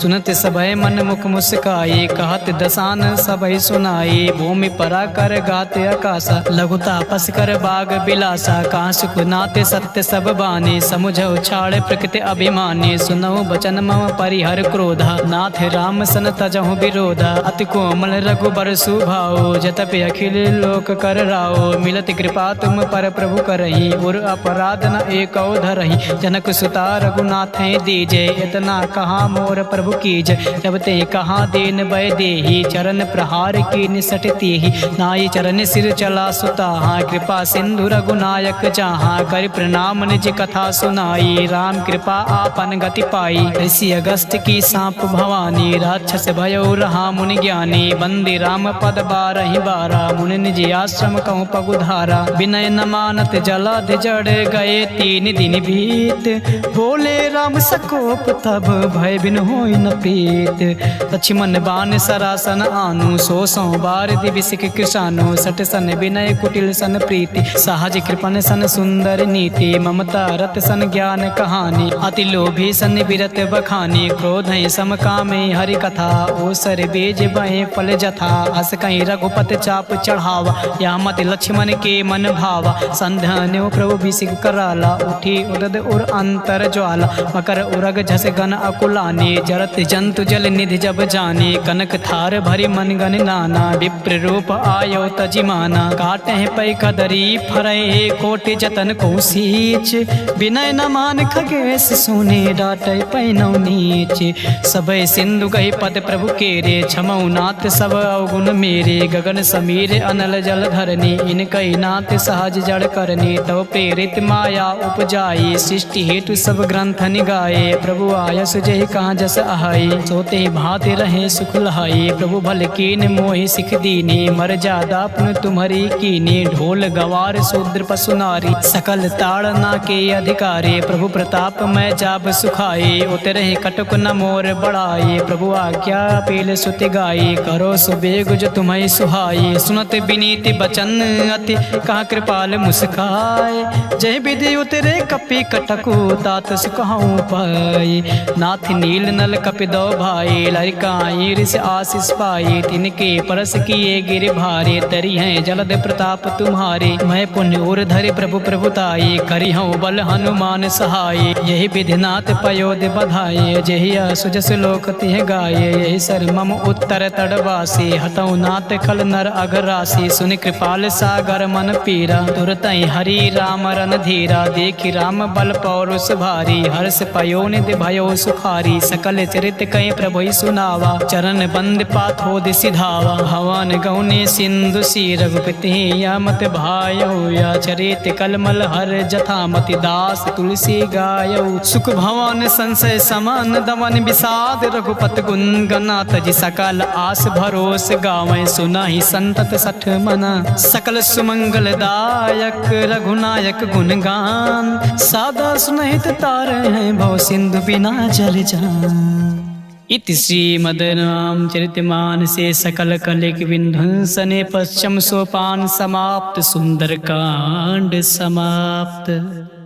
A: सुनत सभय मन मुख मुस्काए, कहत दसान सभय सुनाए, भूमि परा कर गाते आकाशा, लघु तापस कर बाग बिलासा, कांसुक नाते सत्य सब बाने, समुझ उछाड़ प्रकृति अभिमानी, सुनहु बचन मम परिहर क्रोधा, नाथ राम सन तजहु विरोधा, अति कोमल रघुबर सुभाओ, जतपि अखिल लोक कर राओ, मिलत कृपा तुम पर प्रभु करही, उर अपराध न एको धरही, जनक सुता रघुनाथ दीजे, इतना कहा मोर प्रभु कीज, जब ते कहा दीन भय देही, चरण प्रहार की निसटती ही, नाई चरण सिर चला सुता, कृपा सिंधु रघुनायक जहाँ, कर प्रणाम निज कथा सुनाई, राम कृपा आपन गति पाई, ऋषि अगस्त की सांप भवानी, राक्षस भयो रहा मुनि ज्ञानी, बंदी राम पद 12 मुनि निज आश्रम कहूँ पगुधारा, विनय न मानत जलध जड़ गए 3 दिन बीत, बोले राम सकोप तब भय बिन होई न प्रीत, लक्ष्मण बाण सरासन आनु, 100 बार दिविसिक कृषानु, 60 सन विनय कुटिल सन प्रीति, सहज कृपन सन सुंदर नीति, ममता रत सन ज्ञान कहानी, अति लोभी सन विरत बखानी, क्रोध सम कामे हरि कथा, ओसर बीज बहे फल जथा, अस कहीं रघुपत चाप चढ़ावा, या मत लक्ष्मण के मन भावा, संध्यान्यो प्रभु बिसिक कराला, उठी उदद उर अंतर ज्वाला, मकर उरग झस गन अकुलाने, जरत जंतु जल निधि जब जाने, कनक थार भरी मन गन नाना, विप्र रूप आयो तजिमाना, काटे पै कदरी फरय कोटि जतन को सीच, विनय न मान खगेश सुने डाटे पैनौ नीच, सबय सिंधु गही पद प्रभु केरे, छमऊ नाथ सब अवगुण मेरे, गगन समीर अनल जल धरनी, इनकई नाथ सहज जड़ करनी, तव प्रेरित माया उपजाई, सृष्टि हेतु सब ग्रंथ निगाए, प्रभु आयस जय कहाँ जस आहाई, सोते भाते रहे सुख लहाई, प्रभु भल कीन मोहि सिख दीनी, मर जादा पुन तुम्हारी कीनी, ढोल गवार शूद्र पशु नारी, सकल ताड़ना के अधिकारी, प्रभु प्रताप मैं जाब सुखाए, उतरे कटुक न मोर बढ़ाए, प्रभु आज्ञा पील सुति गाई, करो सुबेग जो तुम्हें सुहाए। सुनत विनीत बचन अति कहा कृपाल मुस्काए। जय विधि उतरे कपि कटकु तात सुकहु पाए। नाथ नील नल कपि दो भाई लरिकाई ऋष आशीष पाए। तिनके परस किए गिर भारे तरी हैं जलद प्रताप तुम्हारे। मैं पुण्य और धरे प्रभु प्रभुताई करी हूँ बल हनुमान सहाय। यही विधिनाथ पयोध बधाये जही सुजस लोक तिह गाये। यही सर मम उत्तर तड़वासी हतौ नाथ खल नर अघरासी। सुन कृपाल सागर मन पीरा तुरतई हरि राम रन धीरा। देखी राम बल पौरुष भारी हर्ष पयो निधि भयो सुखारी। सकल चरित कई प्रभु सुनावा चरण बंद पाथोद सिधावा। हवन गौने सिंधु सी रघुपति या मत भायो। या चरित कलमल हर जथामति दास तुलसी गायो। सुख भवन संशय समान दमन विषाद रघुपत गुण गनाथ जी। सकल आस भरोस गावें सुनाहि संतत सठ मना। सकल सुमंगल दायक रघुनायक गुणगान। सादा सुनहित तार हैं भव सिंधु बिना जल जान। इति श्रीमद्रामचरितमानसे सकल कलिक विध्वंसने पश्चिम सोपान समाप्त। सुंदरकांड समाप्त।